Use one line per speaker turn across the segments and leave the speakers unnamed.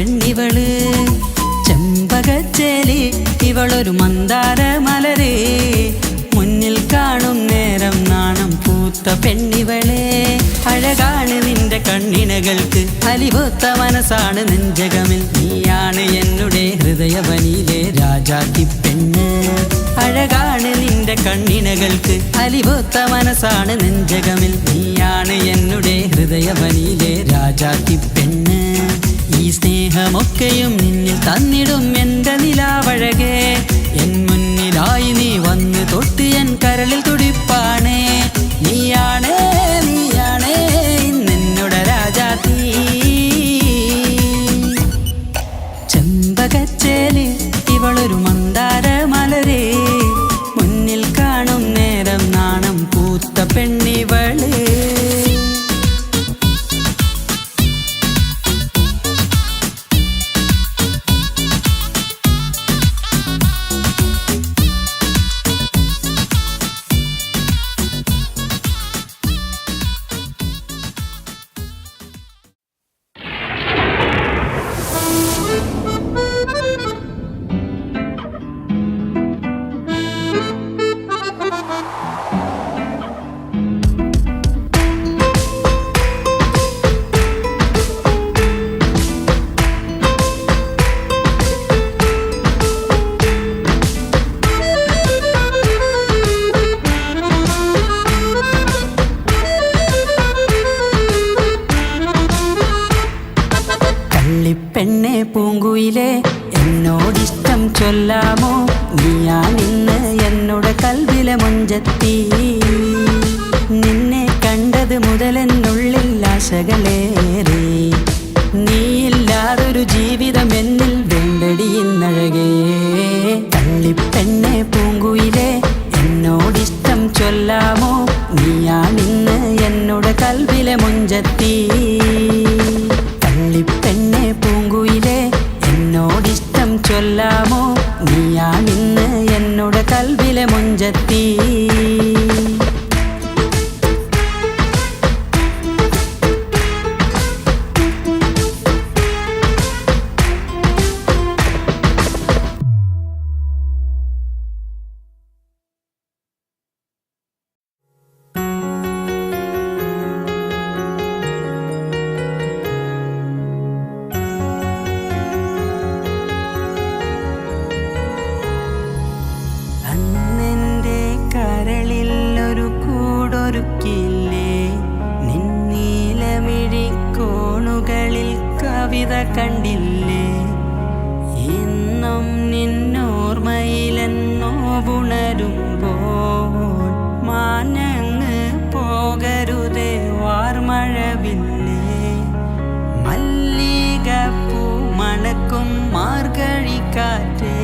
പെണ്ണിവള് ചെമ്പകച്ചേലി ഇവളൊരു മന്ദാര മലരേ മുന്നിൽ കാണും നേരം നാണം പൂത്ത പെണ്ണിവളെ അഴകാണ് നിന്റെ കണ്ണിണകൾക്ക് അലിവൊത്ത മനസ്സാണ് നെഞ്ചകമിൽ നീയാണ് എന്നുടെ ഹൃദയവനിയിലെ രാജാത്തി പെണ്ണ് അഴകാണ് നിന്റെ കണ്ണിണകൾക്ക് അലിവൊത്ത മനസ്സാണ് നെഞ്ചകമിൽ നീയാണ് എന്നുടെ ഹൃദയവനിയിലെ രാജാത്തി പെണ്ണ് ഈ സ്നേഹമൊക്കെയും നിന്നിൽ തന്നിടും എൻ്റെ നിലാവഴകേ എൻ മുന്നിലായി നീ വന്ന് തൊട്ട് എൻ കരളിൽ തുടിപ്പാണേ നീയാണേ നീയാണേ ഇന്നെന്നുടെ രാജാത്തി ചെമ്പകച്ചേലി ഇവളൊരു മന്ദാര മലരേ മുന്നിൽ കാണും നേരം നാണം പൂത്ത പെണ്ണിവള് പെണ്ണെ പൂങ്കുയിലെ എന്നോടിഷ്ടം ചൊല്ലാമോ നീയാണിന്ന് എന്നോട് കൽവിലെ മുഞ്ചത്തി നിന്നെ കണ്ടത് മുതലെന്നുള്ളിൽ ആശകളേറെ നീയില്ലാതൊരു ജീവിതം എന്നിൽ വേണ്ടടി ഇന്നഴകേ കള്ളിപ്പെണ്ണെ പൂങ്കുയിലെ എന്നോടിഷ്ടം ചൊല്ലാമോ നീയാണിന്ന് എന്നോട് കൽവിലെ മുഞ്ചത്തി പെണ്ണെ പൂങ്കുയിലെ എന്നോടിഷ്ടം ചൊല്ലാമോ നീയാണിന്ന് എന്നോട് കൽവിലെ മുഞ്ചത്തി കണ്ടില്ലേ ഇന്നും നിന്നോർമ്മയിലെന്നോ ഉണരുമ്പോൾ മാനങ്ങ് പോകരുതേ വാർമഴവില്ലേ മല്ലികപ്പൂ മണക്കും മാർഗഴിക്കാറ്റേ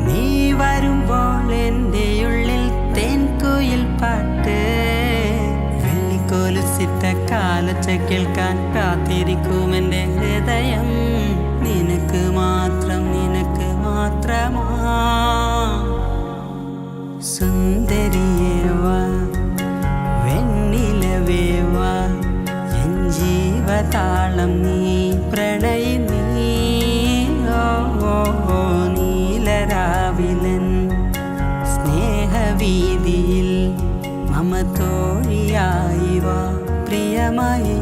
നീ വരുമ്പോൾ എൻ്റെ ഉള്ളിൽ തേൻകുയിൽ പാട്ട് കൊലുസിട്ട കാലച്ച കേൾക്കാൻ കാത്തിരിക്കും എൻ്റെ ഹൃദയം നിനക്ക് മാത്രമാ സുന്ദരിയേവാ വെണ്ണിലവേവാ എൻ ജീവതാളം നീ പ്രണയി നീ നീലരാവിലൻ സ്നേഹവീതിയിൽ മമ തോഴിയായി വാ പ്രിയമായി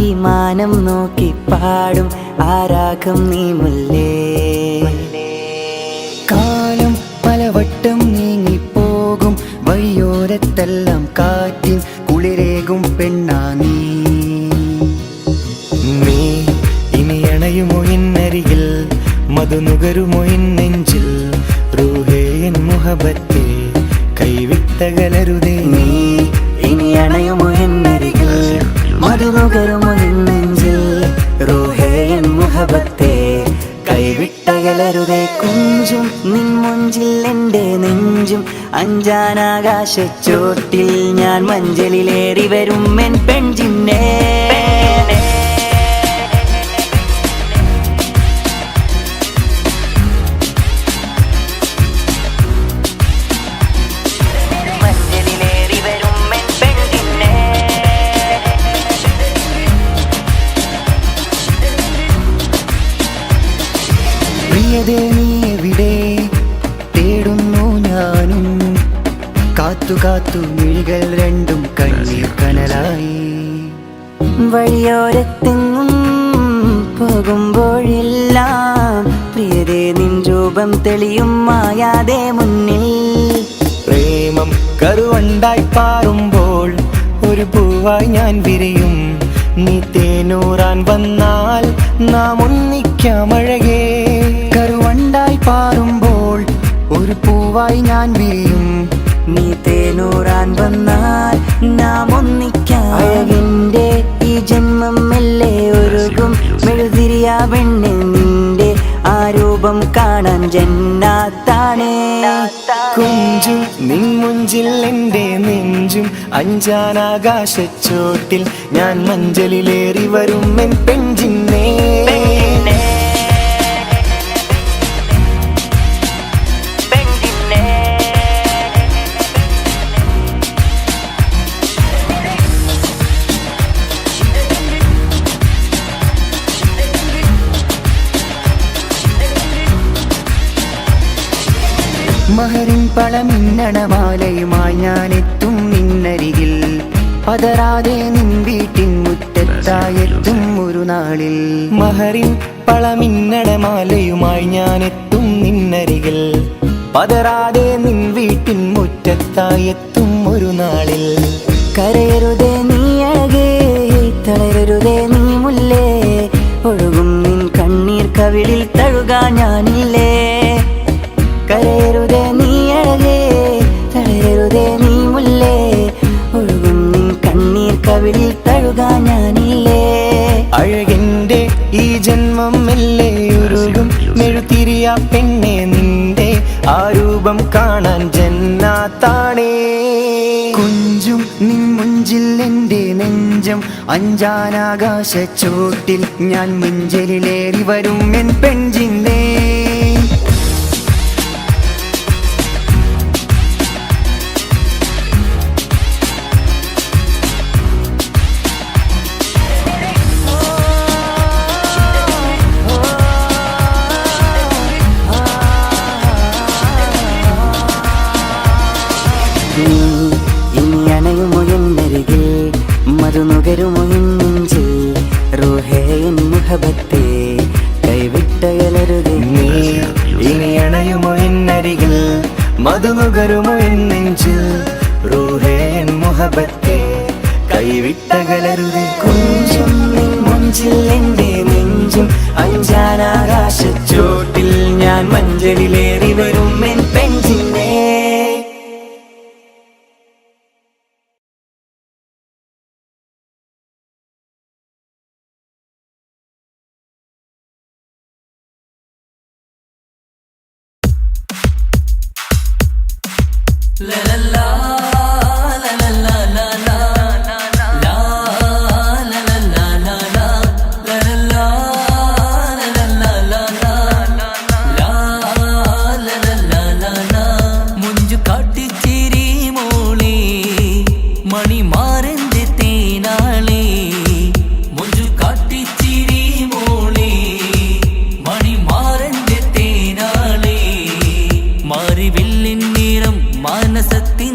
ഈ മാനം നോക്കി പാടും ആരാഗം നീ മുല്ലേ കാലം പലവട്ടം നീങ്ങിപ്പോകും വഴിയോരത്തെല്ലാം കാറ്റിൻ കുളിരേകും പെണ്ണാ നീ ഇനി അണയുമോ എന്നരികിൽ മധുനുകരുമോ എൻ നെഞ്ചിൽ മുഹബത്തെ കൈവിട്ടകലരുതേ. നീ ഇനി അണയുമോ എന്നരികിൽ, മധുനുകരുമോ നെഞ്ചിൽ, റൂഹേ എൻ മുഹബത്തെ കൈവിട്ടകലരുതേ. കുഞ്ചും നിൻ മുഞ്ചിൽ എൻ്റെ നെഞ്ചും, അഞ്ചാനാകാശച്ചോട്ടിൽ ഞാൻ മഞ്ചലിലേറി വരും എൻ പെൺജിന്നേ. പ്രിയതേ നീ എവിടെ തേടുന്നു ഞാനും, കാത്തു കാത്തു മിഴികൾ രണ്ടും കണ്ണീർ കനലായി. വഴിയോരത്തെങ്ങും പോകുമ്പോഴെല്ലാം പ്രിയതേ നിൻ രൂപം തെളിയും മായാതെ മുന്നിൽ. പ്രേമം കരുവണ്ടായി പാറുമ്പോൾ ഒരു പൂവായി ഞാൻ വിരിയും, നീ തേനൂറാൻ വന്നാൽ നാം ഒന്നിക്കാമഴകേ. കരുവണ്ടായി പാറുമ്പോൾ ഒരു പൂവായി ഞാൻ വിരിയും, നീ തേനൂറാൻ വന്നാൽ നാം ഒന്നിക്കാം. അഴകിൻ്റെ ഈ ജന്മം മെല്ലെ ഒരുകും മെഴുതിരിയാ പെണ്ണ്, നിന്റെ ആ രൂപം കാണാൻ ജന്നാത്താണേ. കുഞ്ചും നിൻ മുഞ്ചിൽ എൻ്റെ നെഞ്ചും, അഞ്ചാനാകാശച്ചോട്ടിൽ ഞാൻ മഞ്ചലിലേറി വരും എൻ പെൺജിന്നേ. മഹറിൻ പളമിന്നണമാലയുമായി ഞാനെത്തും നിന്നരികിൽ, പതറാതെ നിൻ വീട്ടിൻ മുറ്റത്തായെത്തും ഒരു നാളിൽ. മഹറിൻ പളമിന്നണമാലയുമായി ഞാനെത്തും നിന്നരികിൽ, പതറാതെ നിൻ വീട്ടിൻ മുറ്റത്തായെത്തും ഒരു നാളിൽ. കരയരുതേ നീ അഴകേ, തളരരുതേ നീ മുല്ലേ, ഒഴുകും നിൻ കണ്ണീർ കവിളിൽ തഴുകാൻ ഞാനില്ലേ. കരയരുതേ നീ അഴകേ, തളരരുതേ നീ മുല്ലേ, ഒഴുകും നിൻ കണ്ണീർ കവിളിൽ തഴുകാൻ ഞാനില്ലേ. അഴകിൻ്റെ ഈ ജന്മം മെല്ലെ ഉരുകും മെഴുതിരിയാ പെണ്ണെ, നിന്റെ ആ രൂപം കാണാൻ ജന്നാത്താണേ. കുഞ്ചും നിൻ മുഞ്ചിൽ എൻ്റെ നെഞ്ചം, അഞ്ചാനാകാശച്ചോട്ടിൽ ഞാൻ മഞ്ചലിലേറി വരും എൻ പെൺജിന്നേ. ഇനി അണയുമോ എന്നരികിൽ, മധുനുകരുമോ നെഞ്ചിൽ, റൂഹേ എൻ മുഹബത്തെ കൈവിട്ടകലരുതേ. നീ ഇനി അണയുമോ എന്നരികിൽ, മധുനുകരുമോ നെഞ്ചിൽ, റൂഹേ എൻ മുഹബത്തെ കൈവിട്ടകലരുതേ. കുഞ്ചും നിൻ മുഞ്ചിൽ എൻ്റെ നെഞ്ചും, അഞ്ചാനാകാശച്ചോട്ടിൽ ഞാൻ മഞ്ചലിലേറി വരും N പെൺജിന്നേ. La la la la la la la la la la la la la la la la. മുഞ്ചു കാട്ടിച്ചിരി മോളെ, മണിമാരന്റെ തേനാളെ, മുഞ്ചു കാട്ടിച്ചിരി മോളെ, മണിമാരന്റെ തേനാളെ, മാറിവില്ലിൻ നിറം മാനസത്തിൻ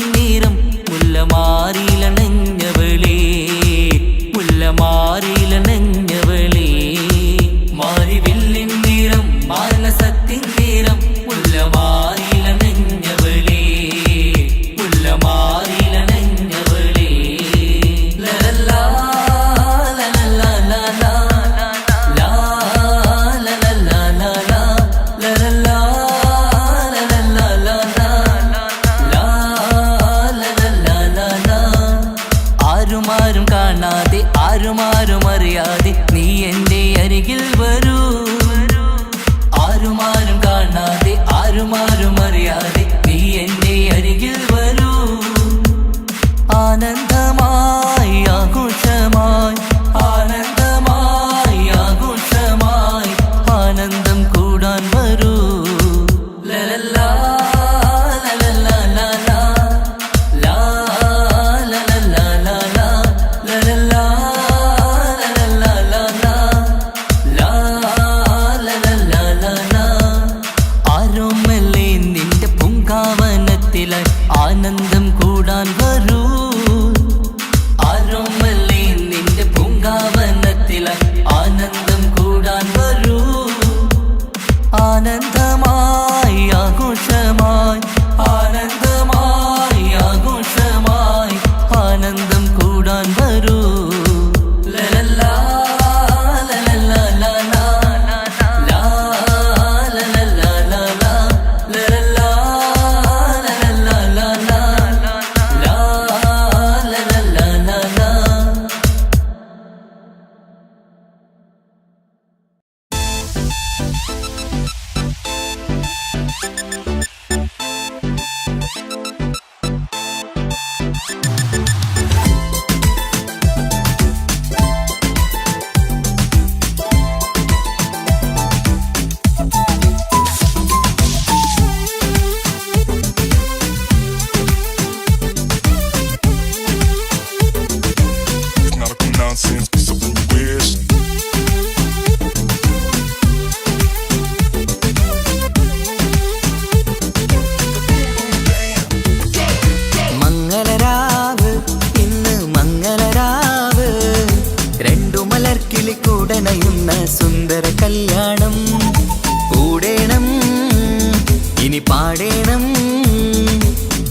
പാടേണം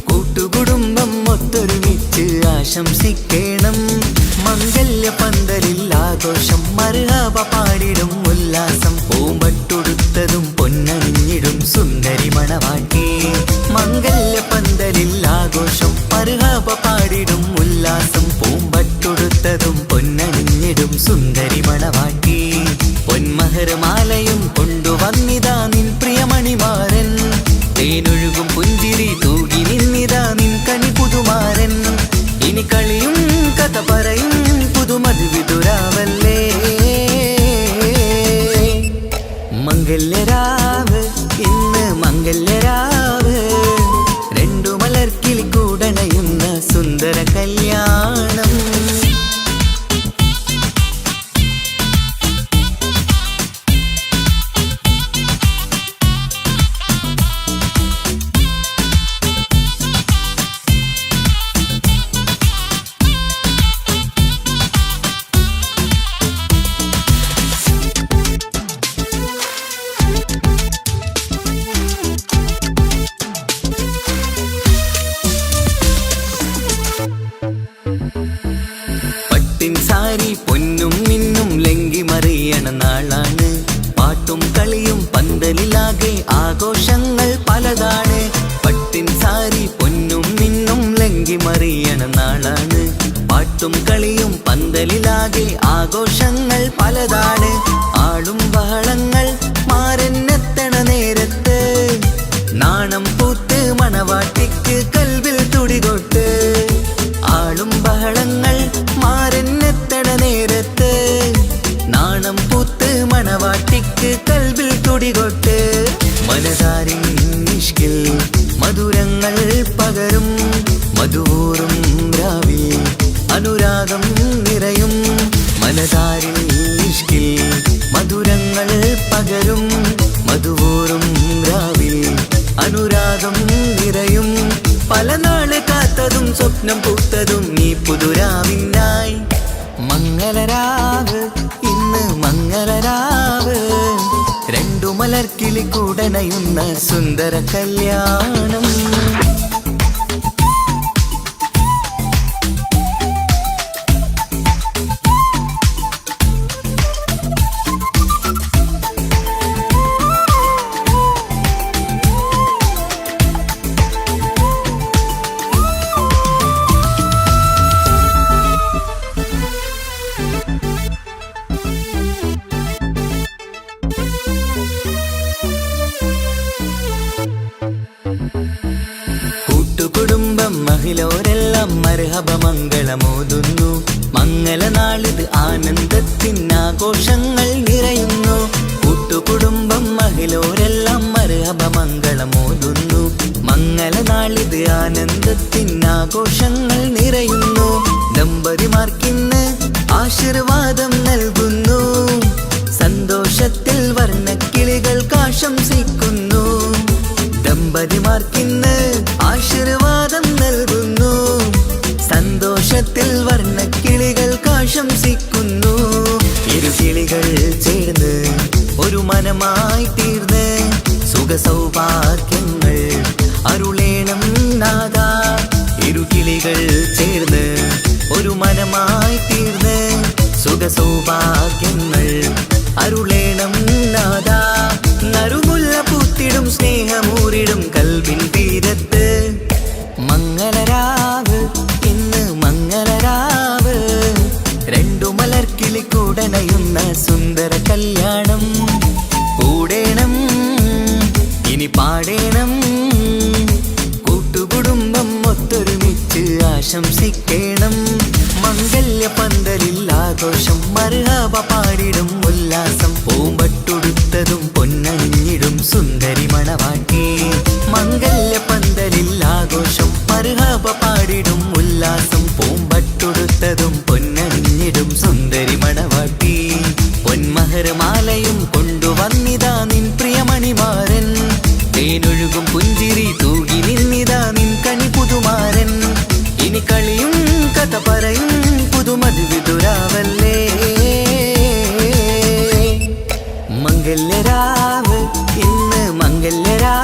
കൂട്ടുകുടുംബം ഒത്തൊരുമിച്ച് ആശംസിക്കേണം മംഗല്യ പന്തലിൽ ആഘോഷം മർഹബ പാടിടും ഉല്ലാസം പൂമ്പട്ടുടുത്തതും പൊന്നണിഞ്ഞിടും സുന്ദരി മണവാട്ടി മംഗല്യ പന്തലിൽ ആഘോഷം മർഹബ പാടിടും ഉല്ലാസം പൂമ്പട്ടുടുത്തതും പൊന്നണിഞ്ഞിടും സുന്ദരി മണവാട്ടി പൊന്മഹർമാലയും കൊണ്ടുവന്നിതാ നിൻ പ്രിയമണിമാരൻ തേനൊഴുകും പുഞ്ചിരി തൂകി നിന്നിതാ നിൻ കനി പുതുമാരൻ ഇനി കളിയും കഥ പറയും പുതുമധുവിതുരാവല്ലേ മംഗല്യരാവ് ഇന്ന് മംഗല്യരാവ് രണ്ടു മലർക്കിളി കൂടണയുന്ന സുന്ദര കല്യാണം സാരി പൊന്നും മിന്നും ലങ്കി മറിയണ നാളാണ് പാട്ടും കളിയും പന്തലിലാകെ ആഘോഷങ്ങൾ പലതാണ് പട്ടിൻ സാരി പൊന്നും മിന്നും ലങ്കി മറിയണ നാളാണ് പാട്ടും കളിയും പന്തലിലാകെ ആഘോഷങ്ങൾ പലതാണ് ആളും ബഹളങ്ങൾ മാരനെത്തണ നേരത്ത് നാണം പൂത്ത് മണവാട്ടിക്ക് കൽവിൽ തുടികൊട്ട് ആളും ബഹളങ്ങൾ മാരനെത്തണ നേരത്ത് നാണം പൂത്ത് മണവാട്ടിക്ക് കൽവിൽ തുടികൊട്ട് മനതാരിൻ നിഷ്കിൽ മധുരങ്ങൾ പകരും മധുവൂറും രാവിൽ അനുരാഗം നിറയും മനതാരിൻ നിഷ്കിൽ മധുരങ്ങൾ പകരും മധുവൂറും രാവിൽ അനുരാഗം നിറയും പല നാള് കാത്തതും സ്വപ്നം പൂത്തതും നീ പുതുരാവിനായി മംഗളരാവ് ഇന്ന് മംഗളരാവ് രണ്ടു മലർക്കിളി കൂടണയുന്ന സുന്ദര കല്യാണം കൂട്ടുകുടുംബം മഹിളോരെല്ലാം മർഹബ മംഗളമോതുന്നു മംഗളനാളിത് ആനന്ദത്തിനാഘോഷങ്ങൾ നിറയുന്നു കൂട്ടുകുടുംബം മഹിളോരെല്ലാം മർഹബ മംഗളമോതുന്നു മംഗളനാളിത് ആനന്ദത്തിനാഘോഷങ്ങൾ നിറയുന്നു ദമ്പതിമാർക്കിന്ന് ആശീർവാദം നൽകുന്നു സന്തോഷത്തിൽ വർണ്ണക്കിളികൾ ആശംസിക്കുന്നു ദമ്പതിമാർക്കിന്ന് ആശീർവാദം നൽകുന്നു സന്തോഷത്തിൽ വർണ്ണക്കിളികൾ ആശംസിക്കുന്നു ഇരുകിളികൾ ചേർന്ന് ഒരു മനമായി തീർന്ന് സുഖസൗഭാഗ്യങ്ങൾ അരുളേണം നാദ ഇരുകിളികൾ ചേർന്ന് ഒരു മനമായി തീർന്ന് സുഖസൗഭാഗ്യങ്ങൾ അരുളേണം നാദ നറുമുല്ല പൂത്തിടും സ്നേഹമൂരിടും കൽവിൻ തീരത്ത് മംഗളരാവ് ഇന്ന് മംഗളരാവ് രണ്ടു മലർക്കിളി കൂടണയുന്ന സുന്ദര കല്യാണം കൂടേണം ഇനി പാടേണം കൂട്ടുകുടുംബം ഒത്തൊരുമിച്ച് ആശംസിക്കേണം മംഗല്യ പന്തലിൽ ആഘോഷം മർഹബ പാടിടും ഉല്ലാസം പൂമ്പട്ടുടുത്തതും പൊന്നണിഞ്ഞിടും സുന്ദരി മണവാട്ടി മംഗല്യ പന്തലിൽ ആഘോഷം മർഹബ പാടിടും ഉല്ലാസം പൂമ്പട്ടുടുത്തതും പൊന്നണിഞ്ഞിടും സുന്ദരി മണവാട്ടി പൊന്മഹർമാലയും കൊണ്ടുവന്നിതാ നിൻ പ്രിയമണിമാരൻ തേനൊഴുകും പുഞ്ചിരി തൂകി നിന്നിതാ നിൻ കനി പുതുമാരൻ ഇനി കളിയും കഥ പറയും പുതുമധുവിതുരാവല്ലേ മംഗല്യരാവ് ഇന്ന് മംഗല്യരാവ്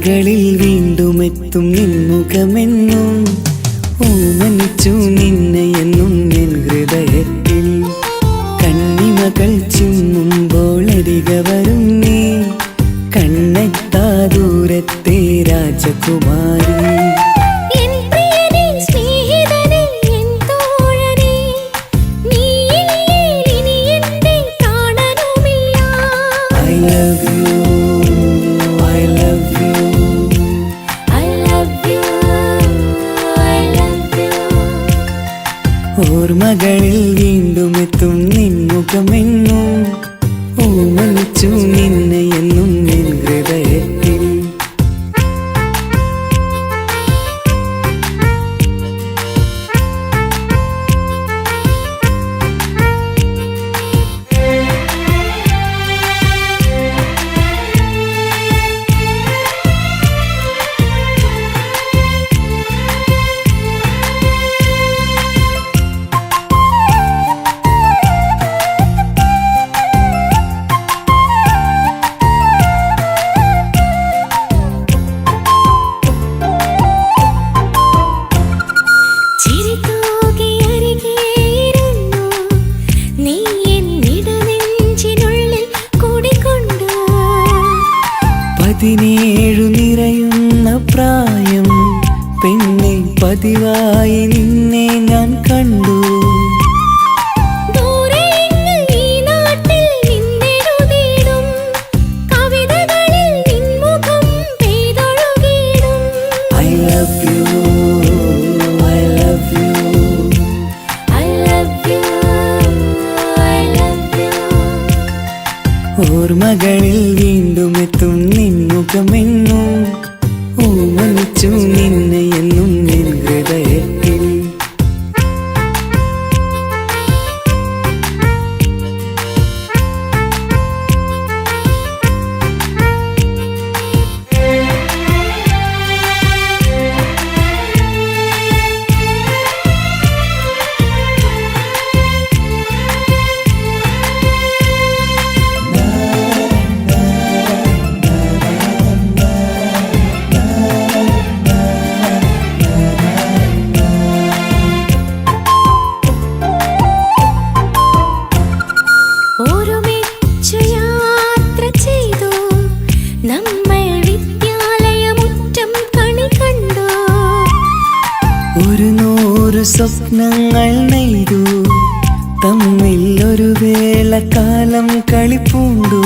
ഓർമ്മകളിൽ വീണ്ടുമെത്തും നിൻമുഖമെന്നും ഓമനിച്ചു നിന്നെ എന്നും എൻ ഹൃദയത്തിൽ കണ്ണിമകൾ ചിമ്മുമ്പോൾ അരികെ വരും നീ കണ്ണെത്താ ദൂരത്തെ രാജകുമാരി. ഓർമ്മകളിൽ വീണ്ടുമെത്തും നിൻമുഖമെന്നും ഓമനിച്ചു നിന്നെ എന്നും എൻ ഹൃദയത്തിൽ. പതിനേഴു നിറയുന്ന പ്രായം പെണ്ണെ പതിവായി നിന്നെ ഞാൻ കണ്ടു. ഓർമ്മകളിൽ വീണ്ടുമെത്തും നിൻമുഖമെന്നും ഓമനിച്ചു നിന്നെ എന്നും എൻ ഹൃദയത്തിൽ. ഒരു നൂറ് സ്വപ്നങ്ങൾ നെയ്തു തമ്മിൽ ഒരു വേള കാലം കളിപ്പൂണ്ടു.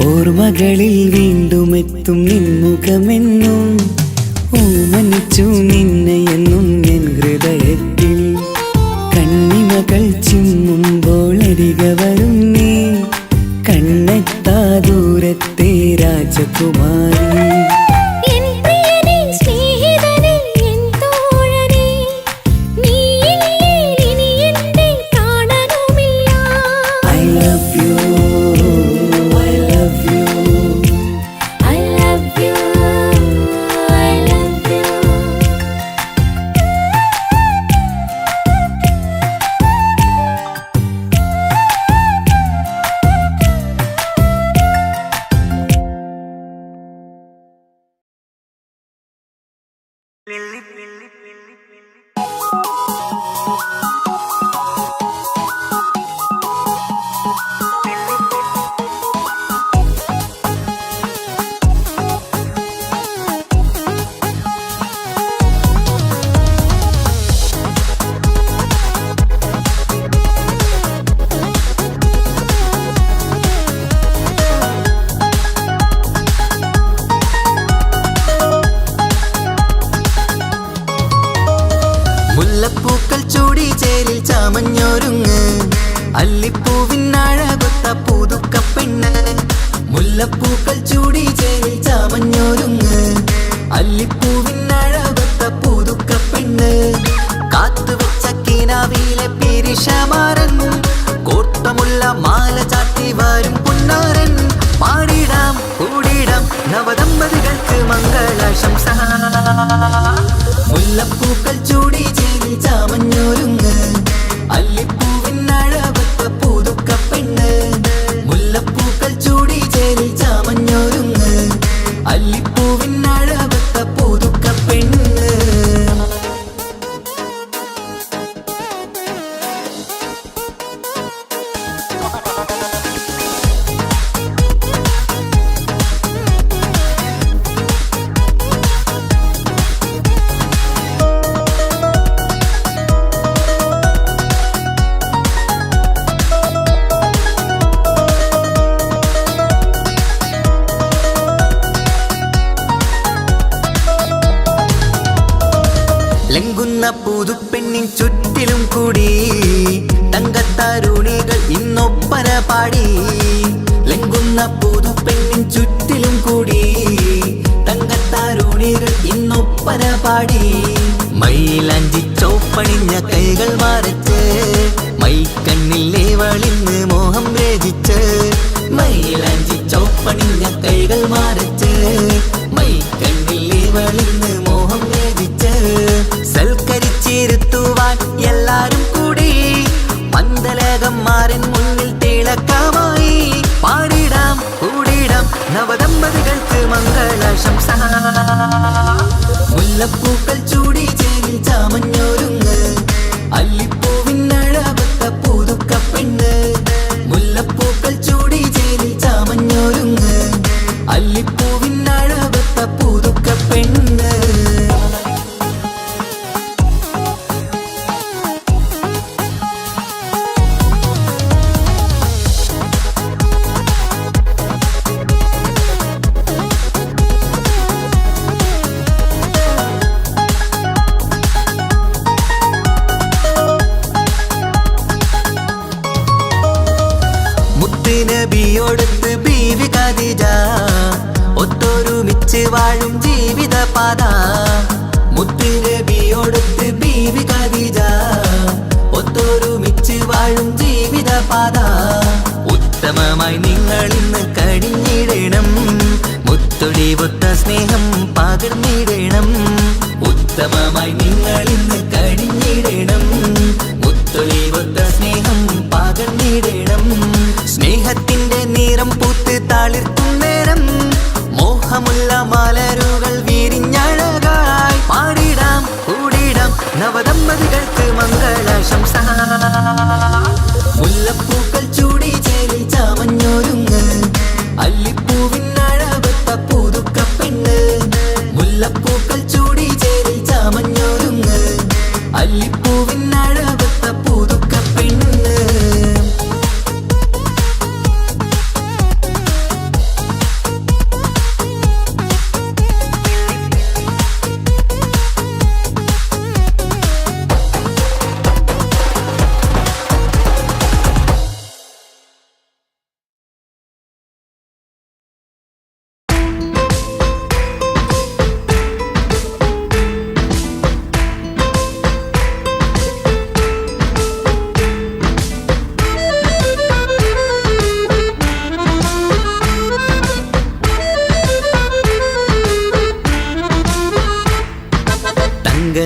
ഓർമ്മകളിൽ വീണ്ടുമെത്തും നിൻമുഖമെന്നും ഓമനിച്ചു നിന്നെ എന്നും എൻ ഹൃദയത്തിൽ കണ്ണിമകൾ ചിമ്മുമ്പോൾ അരികെ വരും നീ കണ്ണെത്താ ദൂരത്തെ രാജകുമാരി.
മുല്ലപ്പൂക്കൾ ചൂടി ചേലിൽ ചാമഞ്ഞൊരുങ്ങ് അല്ലിപ്പൂവിനഴകൊത്ത പുതുക്കപ്പെണ്ണ്. മുല്ലപ്പൂക്കൾ ചൂടി ചേലിൽ ചാമഞ്ഞൊരുങ്ങ് അല്ലിപ്പൂവിനഴകൊത്ത പുതുക്കപ്പെണ്ണ്. കാത്തുവെച്ച കിനാവിലെ പിരിശമാരൻ കോട്ടമുള്ള മാല ചാട്ടി വരും പുന്ന മണിമാരൻ പാടിടാം കൂടിടാം നവദമ്പതികൾക്ക് മംഗളാശംസ. മുല്ലപ്പൂക്കൾ ചൂടി ചേരി ചാമഞ്ഞൊരുങ്ങ് അല്ലിപ്പൂവിൻ അഴവത്ത പുതുക്ക പെണ്ണ്. മുല്ലപ്പൂക്കൾ ചൂടി ചേരി ചാമഞ്ഞൊരുങ്ങ് അല്ലിപ്പൂവിൻ അഴവത്ത പുതുക്ക പെണ്ണ്. ലംഘുന്ന പുതുപ്പെണ്ണിൻ ചുറ്റിലും കൂടി തങ്കത്താരുണികൾ ഇന്നൊപ്പന പാടി. ലംഘുന്ന പുതുപ്പെണ്ണിൻ ചുറ്റിലും കൂടി തങ്കത്താരുണികൾ ഇന്നൊപ്പന പാടി. മൈലാഞ്ചി ചോപ്പണിഞ്ഞ കൈകൾ മറച്ച് മൈക്കണ്ണിലെ വളിന്ന് മോഹം രചിച്ച്. മൈലാഞ്ചി ചോപ്പണിഞ്ഞ കൈകൾ മറച്ച് മൈക്കണ്ണിലെ വളിന്ന് മോഹം രചിച്ച്. സൽക്കരിച്ചിരുത്തുവാൻ എല്ലാരും കൂടി പന്തലകന്മാരൻ മുന്നിൽ തിളക്കമായി. പാടിടാം കൂടിടാം നവദമ്പതികൾക്ക് മംഗളാശംസ. മുല്ലപ്പൂക്കൾ ചൂടി ചേരി ചാമഞ്ഞൊരുങ്ങ് അല്ലിപ്പൂവിൻ അഴവത്ത പുതുക്ക പെണ്ണ്. മുല്ലപ്പൂക്കൾ ചൂടി ചേരി ചാമഞ്ഞൊരുങ്ങ് അല്ലിപ്പൂവിൻ അഴവത്ത പുതുക്ക പെണ്ണ്. നബിയോടൊത്ത് ബീവി ഖദീജ ഒത്തൊരുമിച്ച് വാഴും ജീവിത പാത. മുത്ത് നബിയോടൊത്ത് ബീവി ഖദീജ ഒത്തൊരുമിച്ച് വാഴും ജീവിത പാത. ഉത്തമമായി നിങ്ങൾ ഇന്ന് കഴിഞ്ഞിടണം മുത്തൊടിവൊത്ത സ്നേഹം പകർന്നിടണം. ഉത്തമമായി നിങ്ങൾ ഇന്ന് കഴിഞ്ഞിടണം മുത്തൊടിവൊത്ത സ്നേഹം പകർന്നിടണം. സ്നേഹത്തിന്റെ നിറം പൂത്ത് താളിർക്കും നേരം മോഹമുള്ള മലരുകൾ വിരിഞ്ഞഴകായി. പാടിടാം കൂടിടാം നവദമ്പതികൾക്ക് മംഗളാശംസ. മുല്ലപ്പൂക്കൾ ചൂടി ചേരി ചാമഞ്ഞൊരുങ്ങ് അല്ലിപ്പൂവിൻ അഴവത്ത പുതുക്ക പെണ്ണ്. മുല്ലപ്പൂക്കൾ ചൂടി ചേരി ചാമഞ്ഞൊരുങ്ങ് അല്ലിപ്പൂവിൻ അഴവത്ത പുതുക്ക പെണ്ണ്.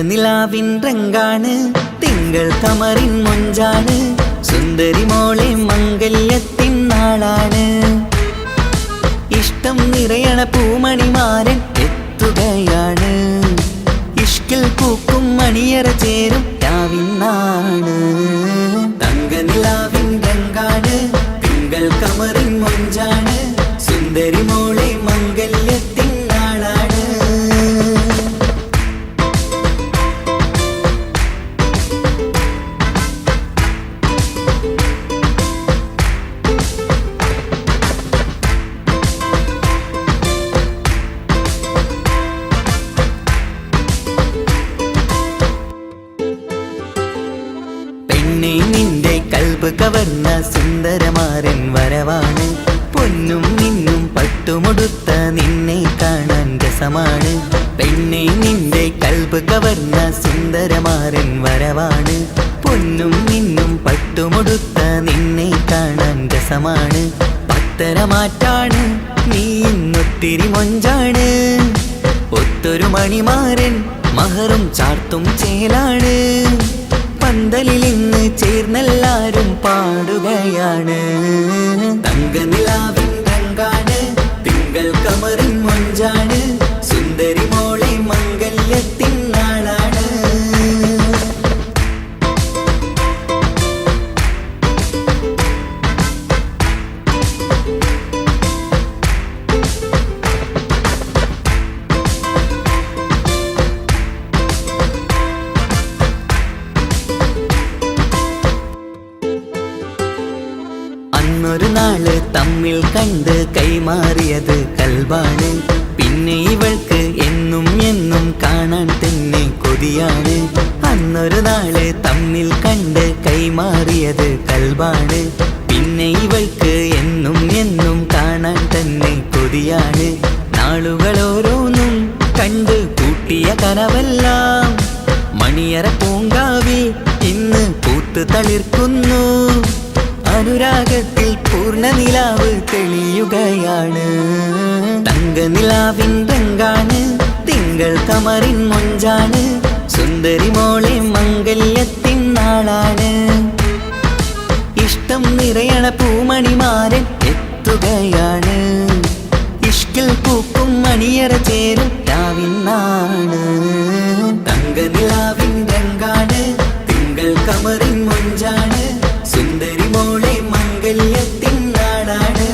നിലാവിൻ രംഗാണ് തിങ്കൾ കമറിൻ മൊഞ്ചാണ് സുന്ദരി മോളെ മംഗല്യത്തിൻ നാളാണ്. ഇഷ്ടം നിറയണ പൂമണിമാരൻ എത്തുകയാണ്. ഇഷ്കിൽ പൂക്കും മണിയറ ചേരും രാവിനാണ്. തങ്ക നിലാവിൻ രംഗാണ് തിങ്കൾ കമറിൻ മൊഞ്ചാണ് സുന്ദരി മോളെ മംഗല്യത്തിൻ നാളാണ്. നിന്റെ കൽബ് കവർന്ന സുന്ദരമാരൻ വരവാണ്. പൊന്നും നിന്നും പട്ടുമുടുത്ത നിന്നെ കാണാൻ രസമാണ്. പെണ്ണെ നിന്റെ കൽബ് കവർന്ന സുന്ദരമാരൻ വരവാണ്. പൊന്നും നിന്നും പട്ടുമുടുത്ത നിന്നെ കാണാൻ രസമാണ്. പത്തരമാറ്റാണ് നീ ഇന്നൊത്തിരി മൊഞ്ചാണ് ഒത്തൊരു മണിമാരൻ മഹറും ചാർത്തും ചേലാണ് പന്തലിൽ ഇന്ന് ചേർന്നെല്ലാരും പാടുകയാണ് തങ്കനിലാവിൻ രംഗാണ് തിങ്കൾ കമറിൻ മൊഞ്ചാണ് സുന്ദരി മോളെ മംഗല്യത്തിൻ നാളാണ് അന്നൊരു നാള് തമ്മിൽ കണ്ട് കൈമാറിയത് കൽബാണ് പിന്നെ ഇവൾക്ക് എന്നും എന്നും കാണാൻ തന്നെ കൊതിയാണ് അന്നൊരു നാള് തമ്മിൽ കണ്ട് കൈമാറിയത് കൽബാണ് പിന്നെ ഇവൾക്ക് എന്നും എന്നും കാണാൻ തന്നെ കൊതിയാണ് നാളുകൾ ഓരോന്നും കണ്ട് കൂട്ടിയ കനവെല്ലാം മണിയറ പൂങ്കാവിൽ ഇന്ന് പൂത്തു തളിർക്കുന്നു അനുരാഗത്തിൽ പൂർണ്ണ നിലാവ് തെളിയുകയാണ് തങ്കനിലാവിൻ രംഗാണ് തിങ്കൾ കമറിൻ മൊഞ്ചാണ് സുന്ദരി മോളെ മംഗല്യത്തിൻ നാളാണ് ഇഷ്ടം നിറയണ പൂമണിമാരൻ എത്തുകയാണ് ഇഷ്കിൽ പൂക്കും മണിയറ ചേരും രാവിനാണ് തങ്കനിലാവിൻ രംഗാണ് തിങ്കൾ കമറിൻ മൊഞ്ചാണ് സുന്ദരി മോളെ മംഗല്യത്തിൻ നാടാണ്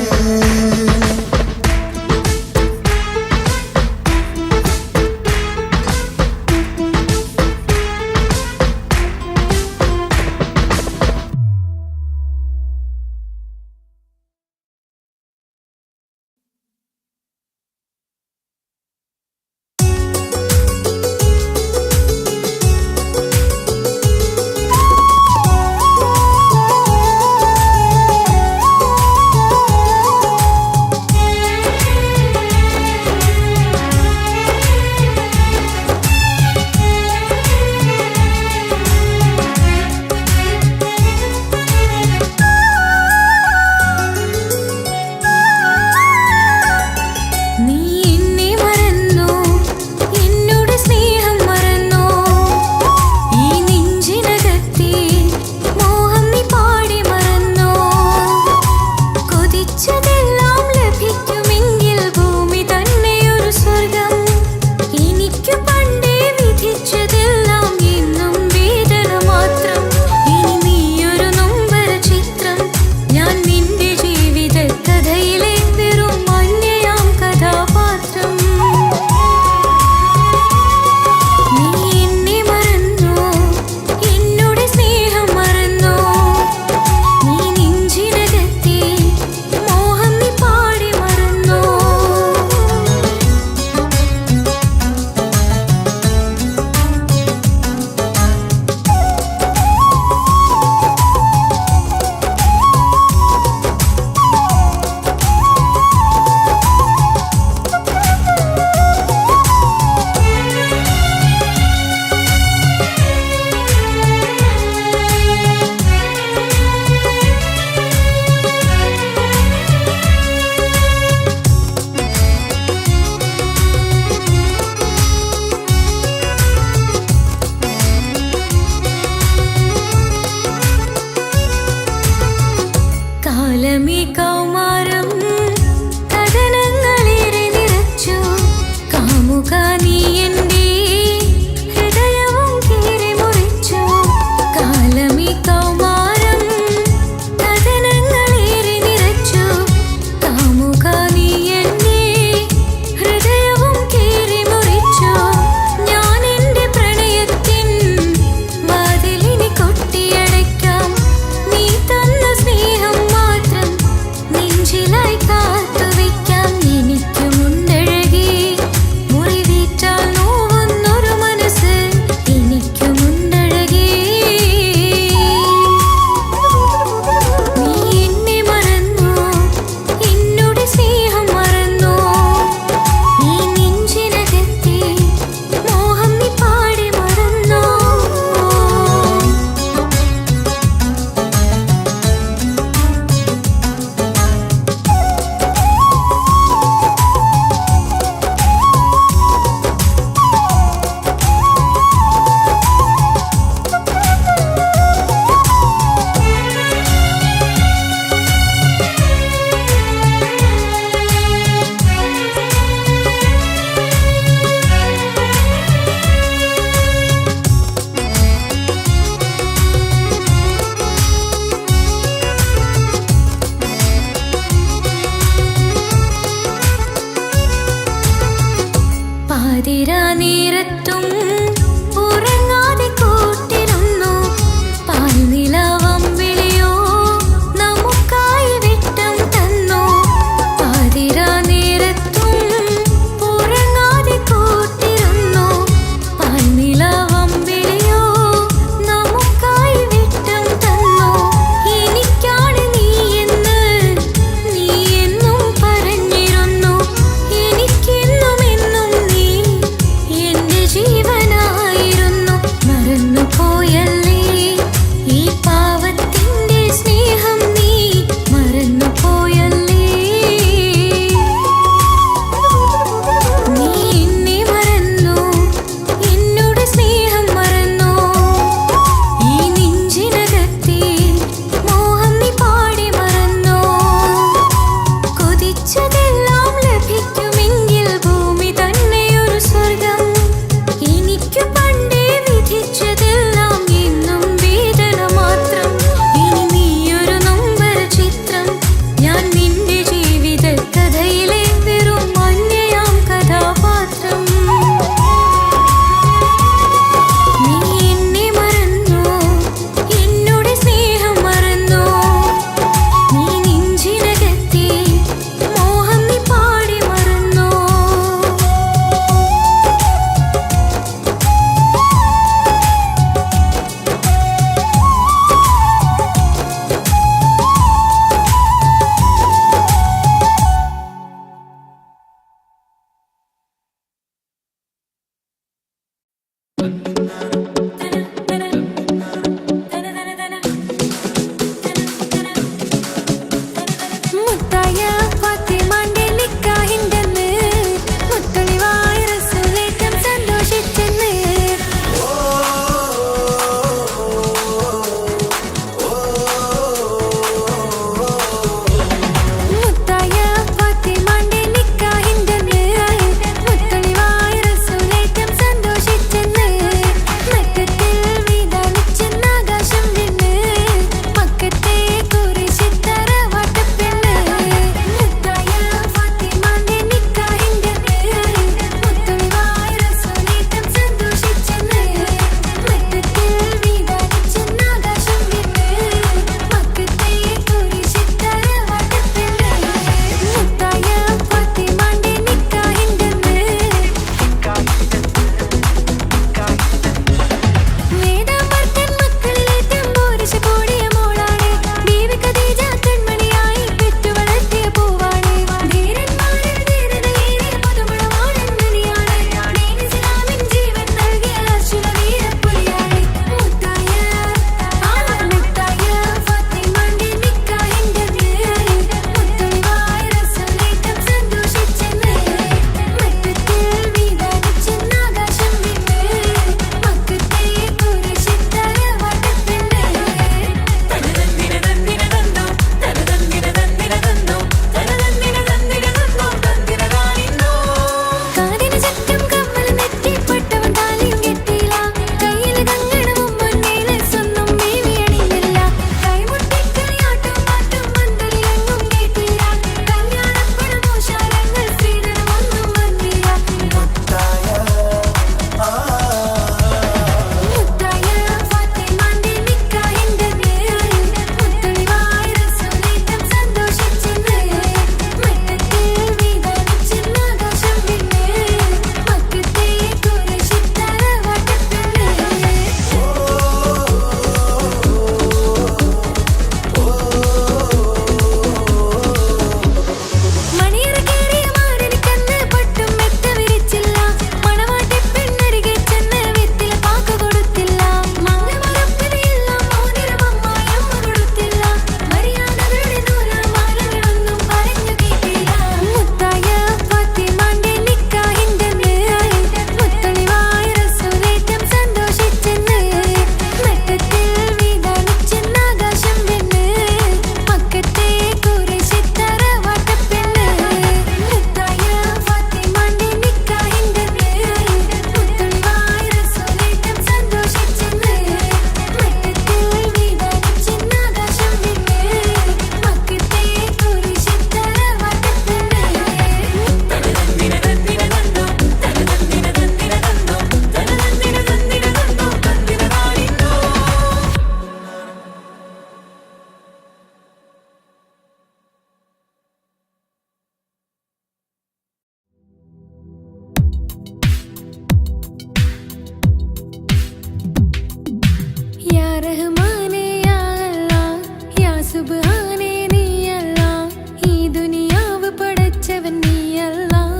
റഹ്മാനേ യാ അല്ലാഹ് യാ സുബ്ഹാനേ നീ അല്ലാഹ് ഈ ദുനിയാവ് പടച്ചവൻ നീ അല്ലാഹ്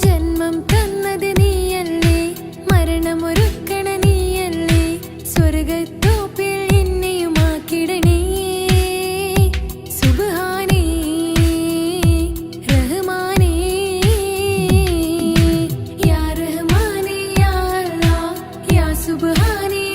ജന്മം തന്നത് നീയല്ലേ മരണമൊരുക്കണ നീയല്ലേ സ്വർഗ്ഗത്തോപ്പിൽ എന്നെയുമാക്കിടണേ സുബ്ഹാനേ റഹ്മാനേ യാ റഹ്മാനേ യാ അല്ലാഹ് യാ സുബ്ഹാനേ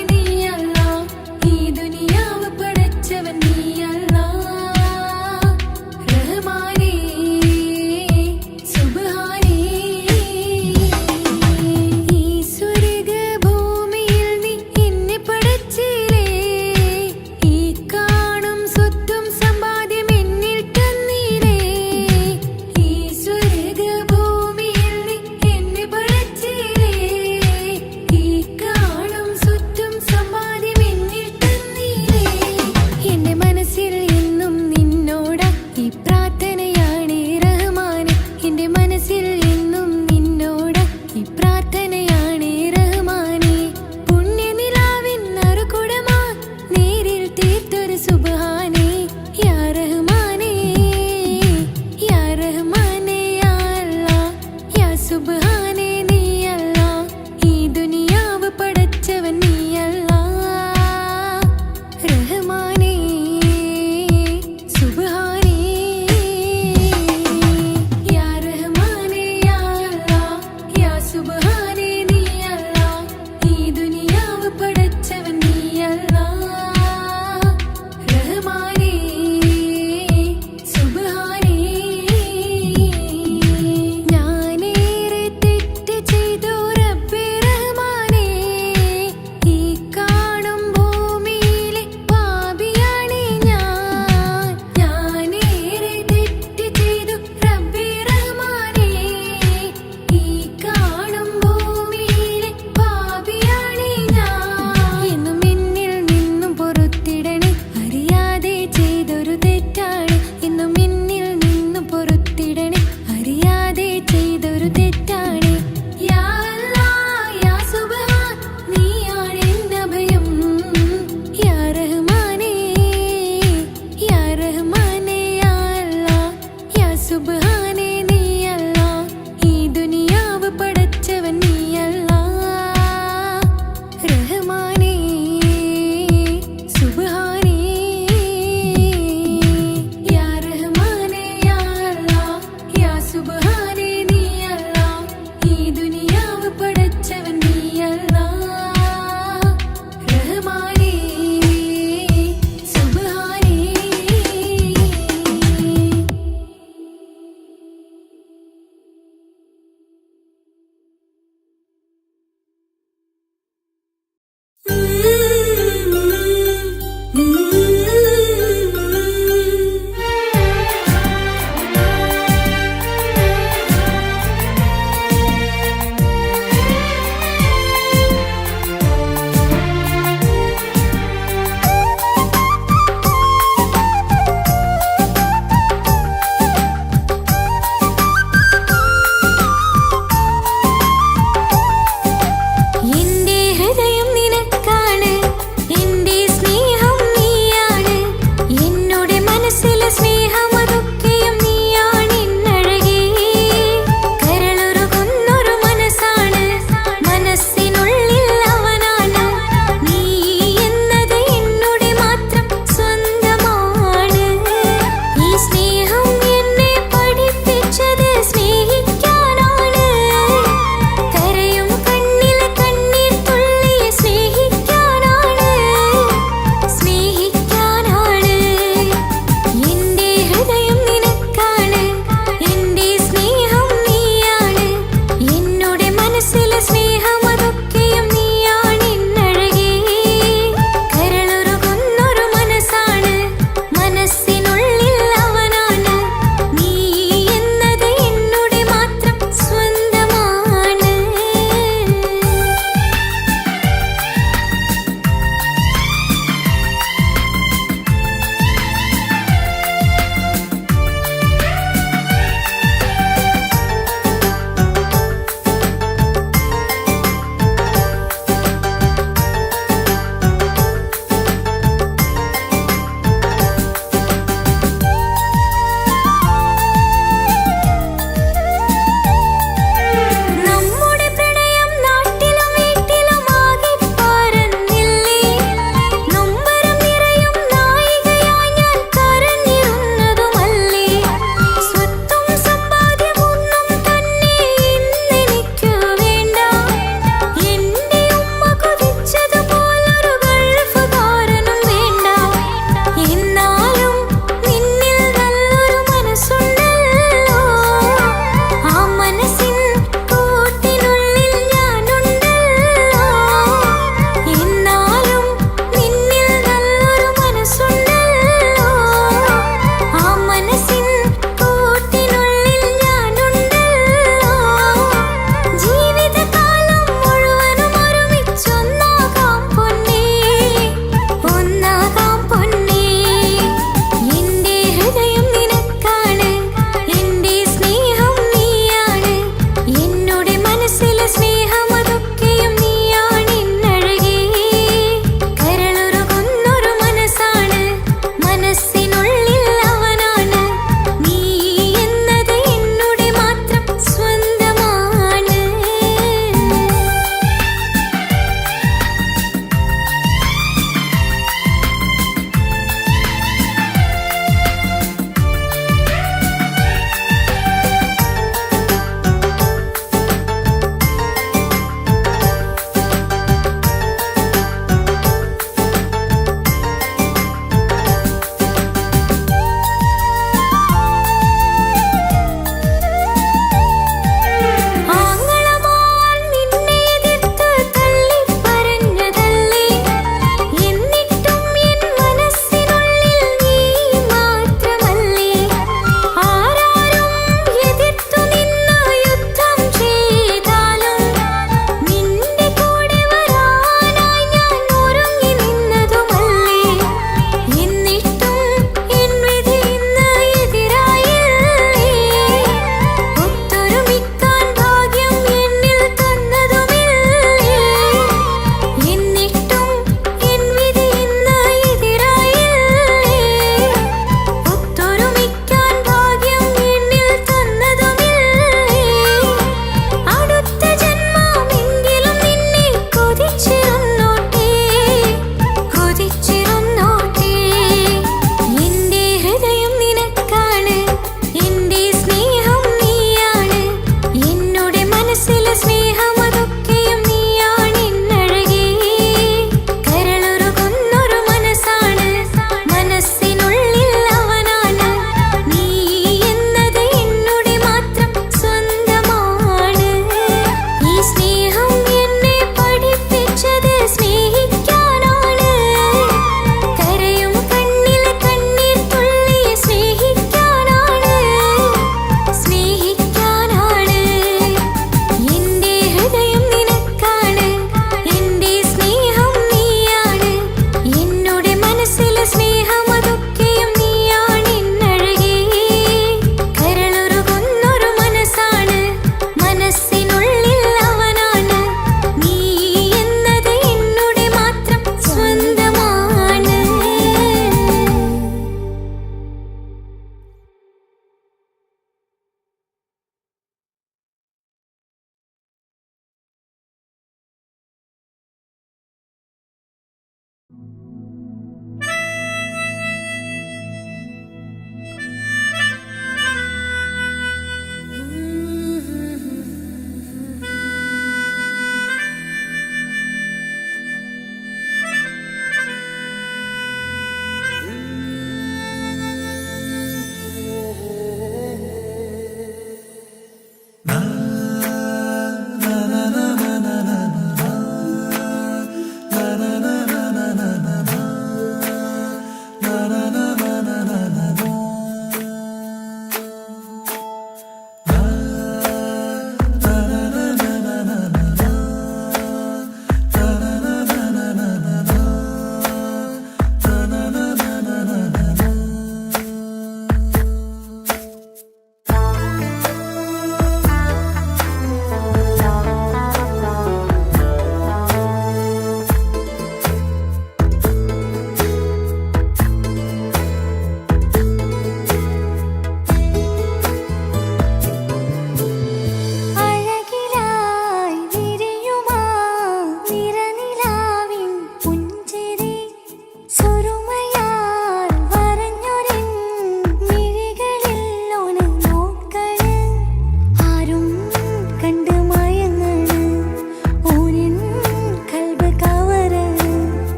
na na na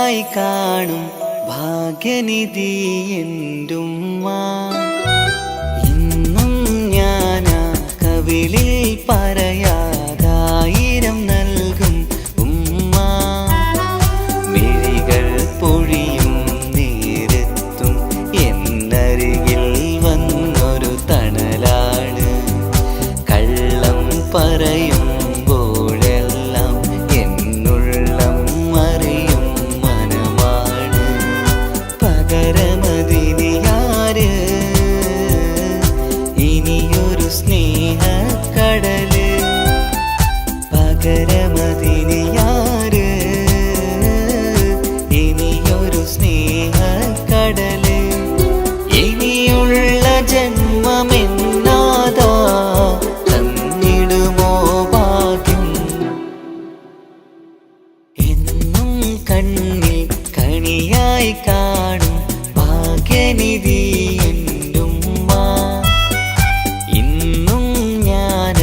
കനിയായി കാണും ഭാഗ്യനിധി എന്റുമ്മ. ഇന്നും ഞാനാ കവിളിൽ പറയാതായിരം നൽകും ഉമ്മ. മിഴികൾ പൊഴിയും നേരത്തും എന്നരികിൽ വന്നൊരു തണലാണ്. കള്ളം പറയുമ്പോഴെല്ലാം എന്നുള്ളം അറിയും മനമാണ്. പകരമതിനിയാര് ഇനിയൊരു സ്നേഹക്കടല്. പകരമതിനിയാര് ഇനിയൊരു സ്നേഹക്കടല്. ഇനിയുള്ള ജന്മമെന്നാതാ തന്നിടുമോ ഭാഗ്യം. എന്നും കണ്ണിൽ കണിയായി കാണും ഭാഗ്യനിധി എന്റുമ്മ. ഇന്നും ഞാന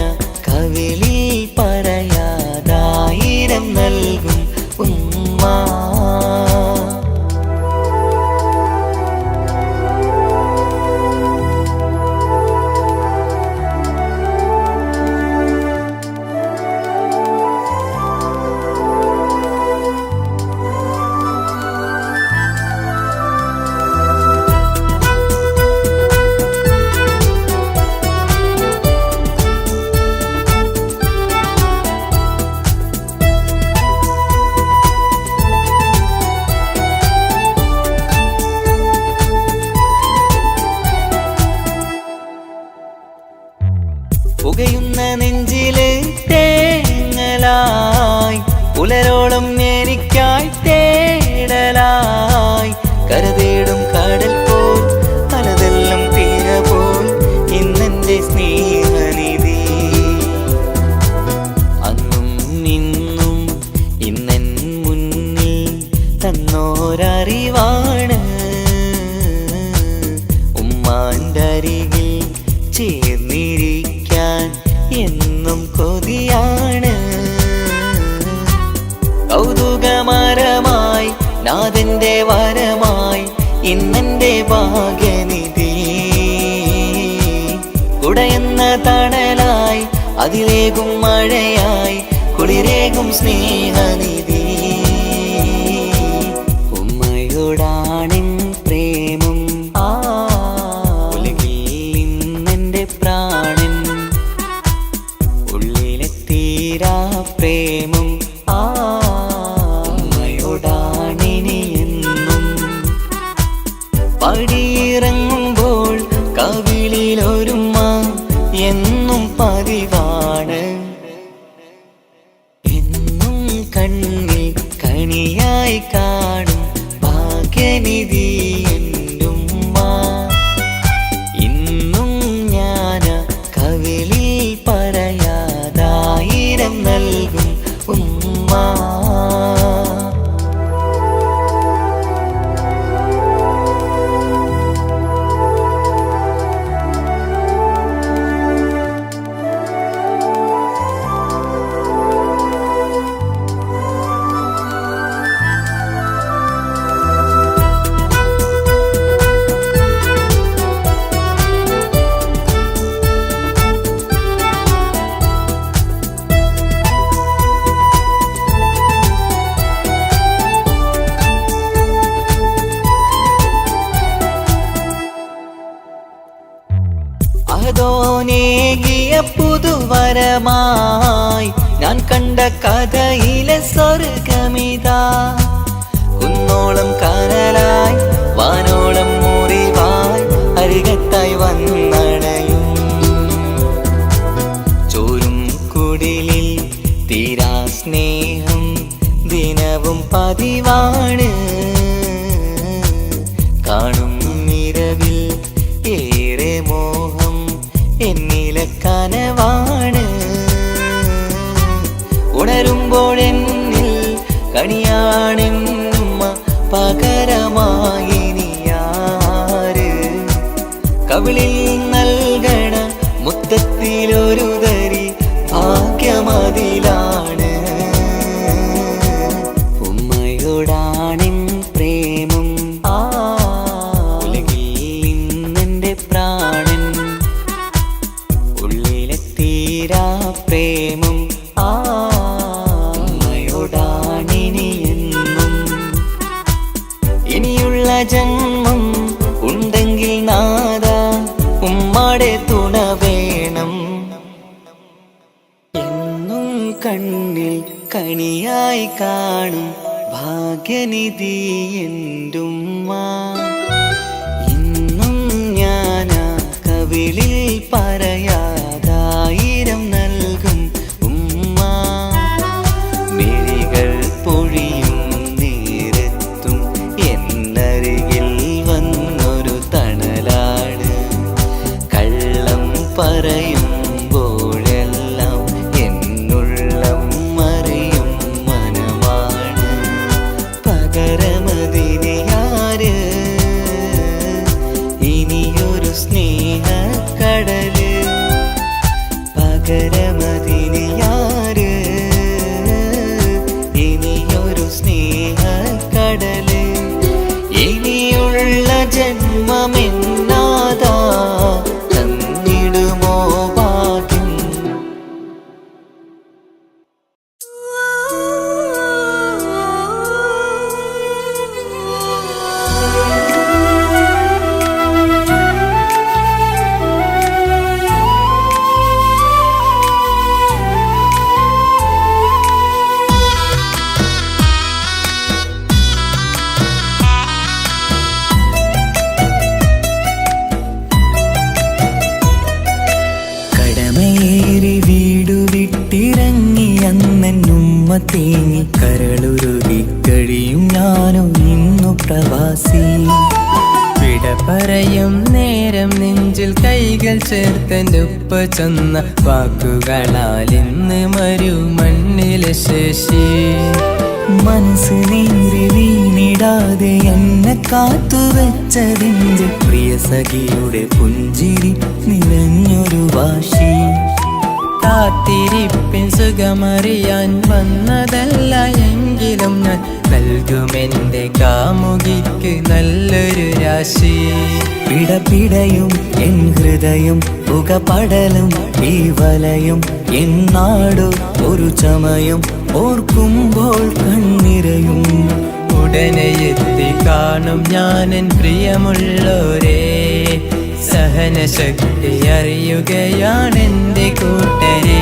കവിളിൽ പറയാതായിരം നൽകും ഉമ്മ. പുകയുന്ന നെഞ്ചില് തേങ്ങലായി പുലരോളം എനിക്കായി തേടലായി. കരതേടും കടൽ പോൽ പലതെല്ലാം തീര പോൽ ഇന്നെന്റെ സ്നേഹനിധി. അന്നും ഇന്നും ഇന്നൻ മുന്നിൽ തന്നോരറിവാണ്. ഉമ്മാൻ്റെ അരികിൽ ചേർന്നിരിക്കാൻ എന്നും കൊതിയാണ്. കൗതുകമരമായി നാഥന്റെ വരമായി ഇന്നെന്റെ ഭാഗ്യനിധി. കുടയുന്ന തണലായി അതിലേകും മഴയായി കുളിരേകും സ്നേഹനിധി. ഉമ്മയോടാണെൻ പ്രേമം ഉലകിൽ ഇന്നെന്റെ പ്രാണൻ. ഉള്ളിലെ തീരാ പ്രേമം ഉമ്മയോടാണിനി എന്നും. പടിയിറങ്ങുമ്പോൾ കവിളിലൊരുമ്മ എന്നും പതിവാണ്. എന്നും കണ്ണിൽ കണിയായി കാണും ഭാഗ്യനിധി എന്റുമ്മ. ഇന്നും ഞാന കവിളിൽ പറയാതായിരം നൽകും ഉമ്മ. അഹദോനേകിയ പുതുവരമായി ഞാൻ കണ്ട കഥയിലെ സ്വർഗമിതാ. കുന്നോളം കനലായി വാനോളം മുറിവായി അരികത്തായി വന്നണയും. ചോരും കുടിലിൽ തീരാ സ്നേഹം ദിനവും പതിവാണ്. കാണും നിരവിൽ ഏറെ മോഹം എന്നിലെ കനവാണ്. ഉണരുമ്പോഴെന്നിൽ കണിയാണെന്നുമ്മ പകരമായിനിയാര്. കവിളിൽ നൽകണ മുത്തത്തിലൊരു തരി ഭാഗ്യമതിലാണ്. ഉമ്മയോടാണെൻ പ്രേമം അമ്മയോടാണിനിയെന്നും. ഇനിയുള്ള ജന്മം ഉണ്ടെങ്കിൽ നാദ ഉമ്മാടെ തുണ വേണം. എന്നും കണ്ണിൽ കണിയായി കാണും ഭാഗ്യനിധി എന്റുമ്മ. ഇന്നും ഞാനാ കവിളിൽ പറയാതായിരം നൽകും ഉമ്മ. മിഴികൾ പൊഴിയും നേരത്തും എന്നരികിൽ വന്നൊരു തണലാണ്. കള്ളം പറയുമ്പോഴെല്ലാം എന്നുള്ളം മറിയും മനമാണ്. പകരമതിനിയാര് ഇനിയൊരു സ്നേഹക്കടല്. പകരമതിനിയാര് ഇനിയൊരു സ്നേഹക്കടല്. ഇനിയുള്ള ജന്മമെന്നാതാ തന്നിടുമോ ഭാഗ്യം. കടമയേറി വീടു വിട്ടിറങ്ങി അന്നെന്നുമ്മ തേങ്ങി കരളുരുകി കഴിയും ഞാനോ ഇന്നു പ്രവാസി.
വിട പറയും നേരം നെഞ്ചിൽ കൈകൾ ചേർത്തെന്റെ ഉപ്പ ചെന്ന വാക്കുകളാൽ ഇന്ന് മരുമണ്ണിലെ ശേഷി.
മനസ്സ് നീറി വീണിടാതെ എന്നെ കാത്തുവെച്ചതിൻ്റെ പ്രിയ സഖിയുടെ പുഞ്ചിരി നിറഞ്ഞൊരു വാശി.
കാത്തിരിപ്പിൻ സുഖമറിയാൻ വന്നതല്ല എങ്കിലും ഞാൻ നൽകുമെന്റെ കാമുകിക്ക് നല്ലൊരു രാശി.
പിടപിടയും എൻ ഹൃദയം പുകപടലും ഈ വലയും എന്നാടോ ഒരു ചമയം ഓർക്കുമ്പോൾ കണ്ണിരയും.
ഉടനെ എത്തി കാണും ഞാനെൻ പ്രിയമുള്ളോരേ. സഹനശക്തി അറിയുകയാണെന്റെ കൂട്ടരെ.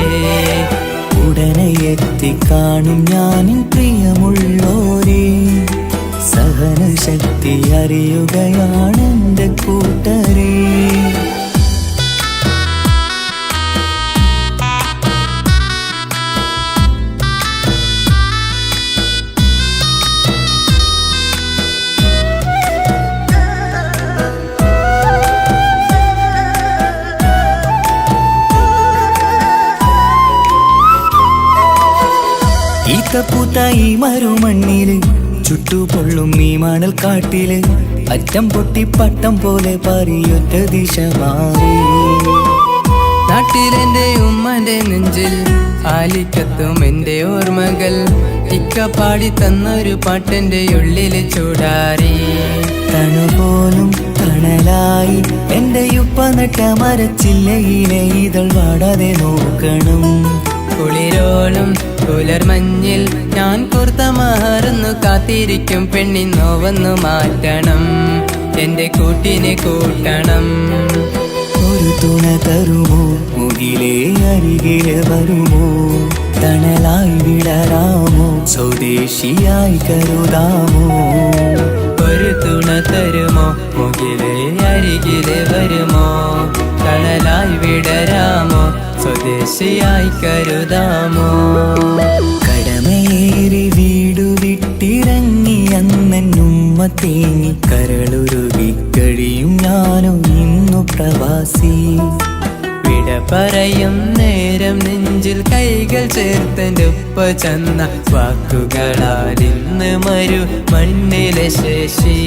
ഉടനെ എത്തിക്കാണും ഞാനിൻ പ്രിയമുള്ളോരേ. സഹനശക്തി അറിയുകയാണെന്റെ കൂട്ടരേ. ഈത്തപ്പൂത്ത ഈ മരുമണ്ണില് ചുട്ടുപൊള്ളും ഈ മണൽ കാട്ടില് അറ്റം പൊട്ടി പട്ടം പോലെ പാറിയൊറ്റ ദിശ മാറി.
നാട്ടിലെന്റെ ഉമ്മന്റെ നെഞ്ചിൽ ആലിക്കത്തും എന്റെ ഓർമ്മകൾ. ഇക്ക പാടി തന്നൊരു പാട്ടെന്റെ ഉള്ളില് ചൂടാറി.
തണുപോലും തണലായി എന്റെ ഉപ്പ നട്ട മരച്ചില്ലയിലെ ഇതൾ വാടാതെ നോക്കണം.
കുളിരോളും പുലർമഞ്ഞിൽ ഞാൻ കുർത്ത മാറുന്നു കാത്തിരിക്കും പെണ്ണിന്നോ വന്നു മാറ്റണം. എന്റെ കൂട്ടിനെ കൂട്ടണം.
ഒരു തുണ തരുമോ മുകിലേ അരികിലെ വരുമോ. തണലായി വിടരാമോ സ്വദേശിയായി കരുതാമോ.
ഒരു തുണ തരുമോ മുകിലേ അരികിലെ വരുമോ. തണലായി വിടരാമോ സ്വദേശിയായി കരുതാമോ.
കടമയേറി വീടു വിട്ടിറങ്ങി അന്നെന്നുമ്മ തേങ്ങി കരളുരുകി കഴിയും ഞാനോ ഇന്നു പ്രവാസി.
വിട പറയും നേരം നെഞ്ചിൽ കൈകൾ ചേർത്തെന്റെ ഉപ്പ ചെന്ന വാക്കുകളാൽ ഇന്ന് മരുമണ്ണിലെ ശേഷി.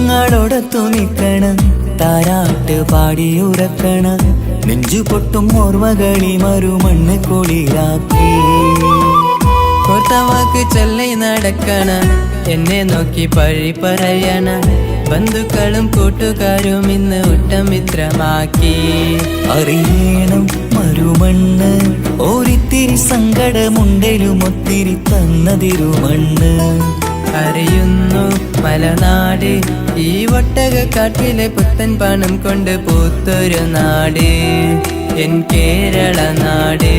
ഞങ്ങളോടൊത്തു നിൽക്കണം, താരാട്ട് പാടിയുറക്കണം, നെഞ്ചു പൊട്ടും ഓർമ്മകളി മറുമണ്ണ് കുളിരാക്കി.
കോർത്തവാക്ക് ചൊല്ലി നടക്കണ, എന്നെ നോക്കി പഴി പറയണ, ബന്ധുക്കളും കൂട്ടുകാരും ഇന്ന് ഉറ്റമിത്രമാക്കി.
അറിയണം മരുമണ്ണ്, ഒരിത്തിരി സങ്കടമുണ്ടേലും ഒത്തിരി തന്നതിരുമണ്ണ്.
അറിയുന്നു മലനാട്, ഈ ഒട്ടകക്കാട്ടിലെ പുത്തൻ പണം കൊണ്ട് പൂത്തൊരു നാട്, എൻ കേരള നാട്.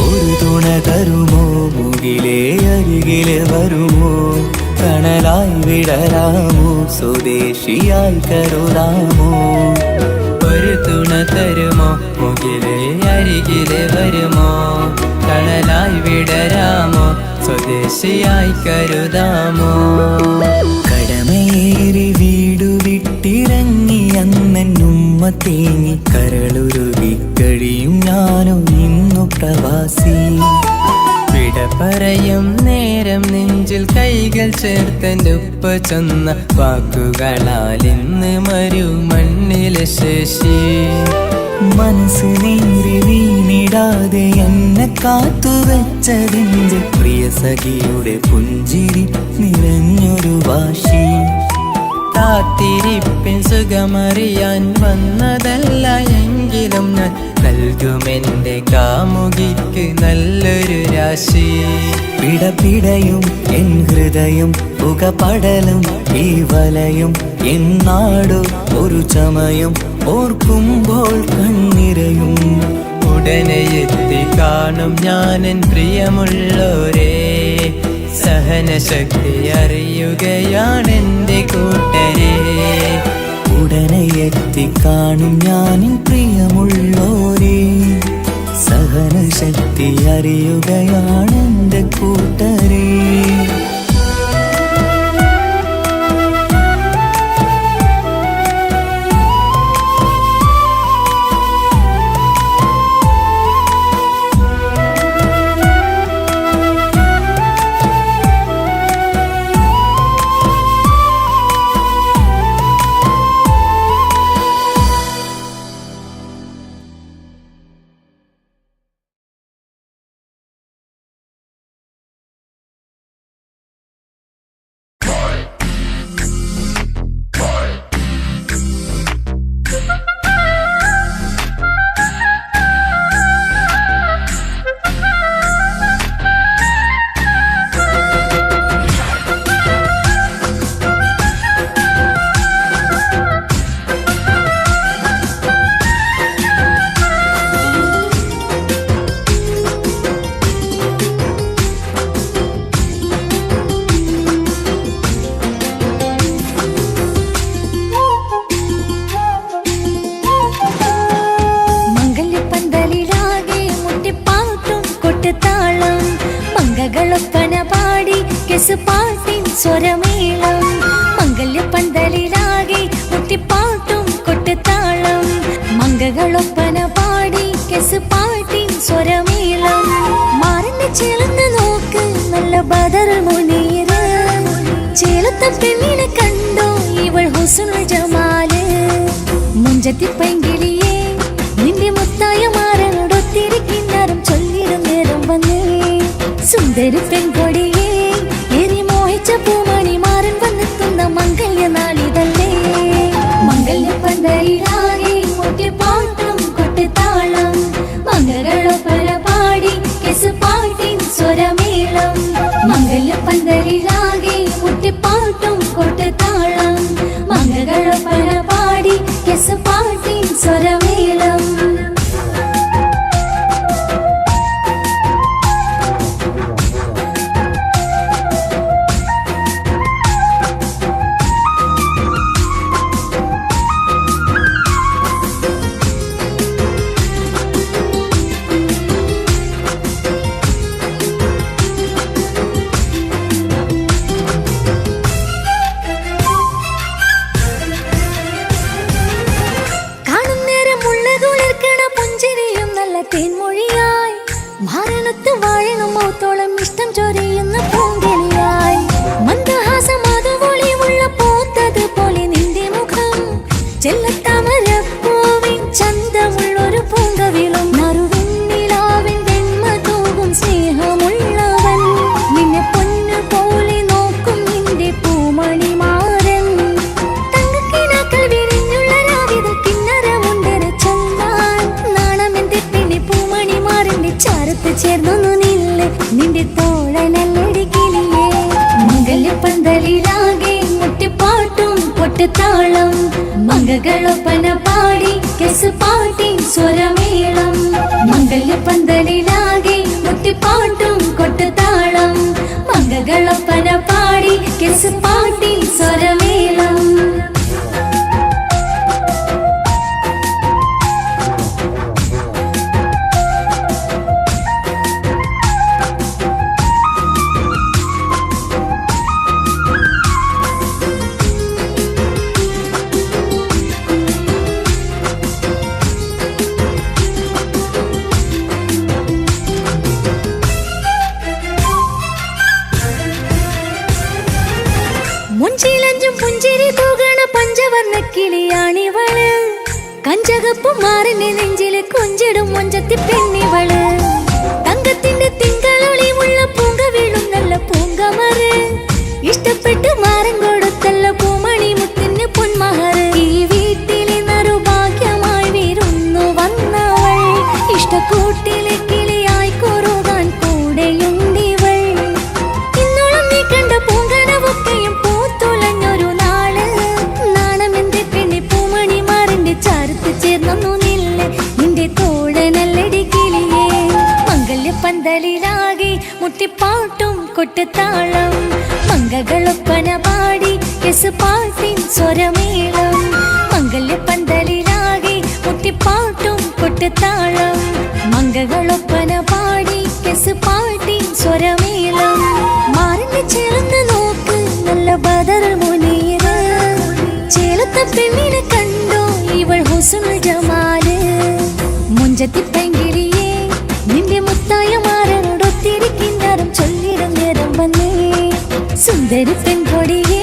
ഒരു തുണ തരുമോ, മുകിലേ അരികിലെ വരുമോ, കണലായി വിടരാമോ, സ്വദേശിയായി കരുതാമോ.
ഒരു തുണ തരുമോ, മുകിലേ അരികിലെ വരുമോ, കണലായി വിടരാമോ, സ്വദേശിയായി കരുതാമോ.
കടമയേറി വീടു വിട്ടിറങ്ങി അന്നുമ്മ തേങ്ങി കരളുരുകി കഴിയും ഞാനും ഇന്നു പ്രവാസി.
വിട പറയും നേരം നെഞ്ചിൽ കൈകൾ ചേർത്തെൻ്റെ ഉപ്പ ചൊന്ന വാക്കുകളാൽ ഇന്ന് മരുമണ്ണിലെ ശേഷി.
മനസ്സ് നീറി വീണിടാതെ എന്നെ കാത്തുവെച്ചതിൻ്റെ പ്രിയ സഖിയുടെ പുഞ്ചിരി നിറഞ്ഞൊരു വാശി.
കാത്തിരിപ്പിൻ സുഖമറിയാൻ വന്നതല്ല എങ്കിലും ഞാൻ നൽകുമെൻ്റെ കാമുകിക്ക് നല്ലൊരു രാശി.
പിടപിടയും എൻ ഹൃദയം പുകപടലും ഈ വലയും എന്നാടോ ഒരു ചമയം ഓർക്കുമ്പോൾ കണ്ണിരയും.
ഉടനെ എത്തി കാണും ഞാനെൻ പ്രിയമുള്ളോരേ, സഹനശക്തി അറിയുകയാണെൻ്റെ കൂട്ടരെ.
ഉടനെ എത്തിക്കാണും ഞാനിൻ പ്രിയമുള്ളോരേ, സഹനശക്തി അറിയുകയാണെൻ്റെ കൂട്ടരേ.
പാട്ടിൻ സ്വരമേളം മംഗല്യപ്പന്തലിലാകെ മുട്ടിപ്പാട്ടും കൊട്ടുതാളം മംഗകളൊപ്പന പാടി കെസ് പാട്ടിൻ സ്വരമേളം മാറിന്റെ ചേലന്ന് നോക്ക് നല്ല ബദർ മുനീറ് ചേലത്ത പെണ്ണിനെ കണ്ടോ ഇവൾ ഹുസ്നുൽ ജമാല് മുഞ്ചത്തി പൈങ്കിളിയെ നിന്റെ മുത്തായ മാറനോടൊത്തിരി കിന്നാരം ചൊല്ലിടും നേരം വന്നേ സുന്ദരി പെൺകൊടിയെ പൂമണി മാറൻ വന്നെത്തുന്ന മംഗല്യ നാളിതല്ലേ മംഗല്യപ്പന്തലിലാകെ മുട്ടിപ്പാട്ടും കൊട്ടുതാളം മംഗളൊപ്പന പാടി കെസ് പാട്ടിൻ സ്വരമേളം മംഗല്യപ്പന്തലിലാകെ മുട്ടിപ്പാട്ടും കൊട്ടുതാളം മംഗളൊപ്പന പാടി കെസ് പാട്ടിൻ സ്വരമേളം. കൊട്ടുതാളം മംഗളൊപ്പന പാടി കെസ് പാട്ടി സ്വരമേളം മംഗല്യ പന്തലിലാകെ മുട്ടിപ്പാട്ടും കൊട്ടുതാളം മംഗളൊപ്പന പാടി കെസ് പാട്ടി സ്വരമേളം മുഞ്ചിലഞ്ചും പുഞ്ചിരി തൂകണ പഞ്ചവർണ്ണ കിളിയാണിവള് കഞ്ചകപ്പും മാറിന്റെ നെഞ്ചില് കൊഞ്ചിടും മൊഞ്ചത്തി പെണ്ണിവള് തങ്കത്തിന്റെ തിങ്കളൊളിമുള്ള പൂങ്ക വീഴും നല്ല പൂങ്കമറ് ഇഷ്ടപ്പെട്ട് മാറൻ കൊടുത്തല്ല പൂമണി മുത്തിന് പൊന്മഹറ് ഈ വീട്ടിലെ നറുഭാഗ്യമായി വീരുന്നു വന്നവൾ ഇഷ്ടക്കൂട്ടിലെ കിളിയായി കൊറുകാൻ കൂടെയുണ്ടിവൾ ഇന്നോളം നീ കണ്ട പൂങ്കനവൊക്കെയും പൂത്തുലഞ്ഞൊരു നാള് നാണമെന്റെ പെണ്ണി പൂമണി മാറിന്റെ ചാരത്ത് ചേർന്നു നില്ല് നിന്റെ തോടനല്ലടി കിളിയേ മംഗല്യ പന്തലിലാകെ മുട്ടിപ്പാട്ടും കൊട്ടുതാളം മംഗളൊപ്പന പാടി കെസ് പാട്ടിൻ സ്വരമേളം മംഗല്യ പന്തലിലാകെ മുട്ടിപ്പാട്ടും കൊട്ടുതാളം മംഗളൊപ്പന പാടി കെസ് പാട്ടിൻ സ്വരമേളം മാറിന്റെ ചേർന്ന് നോക്ക് നല്ല ബദർ മുനീറ് ചേലത്തെ പെണ്ണിനെ കണ്ടോ ഇവൾ ഹുസ്നുൽ ജമാല് മുഞ്ചത്തി പെങ്കിളിയേ നിന്റെ മുത്തായ മാറനോടൊത്തിരിക്കുന്നതും ചൊല്ലിടും നേരം വന്നേ സുന്ദരി പെൺകൊടിയേ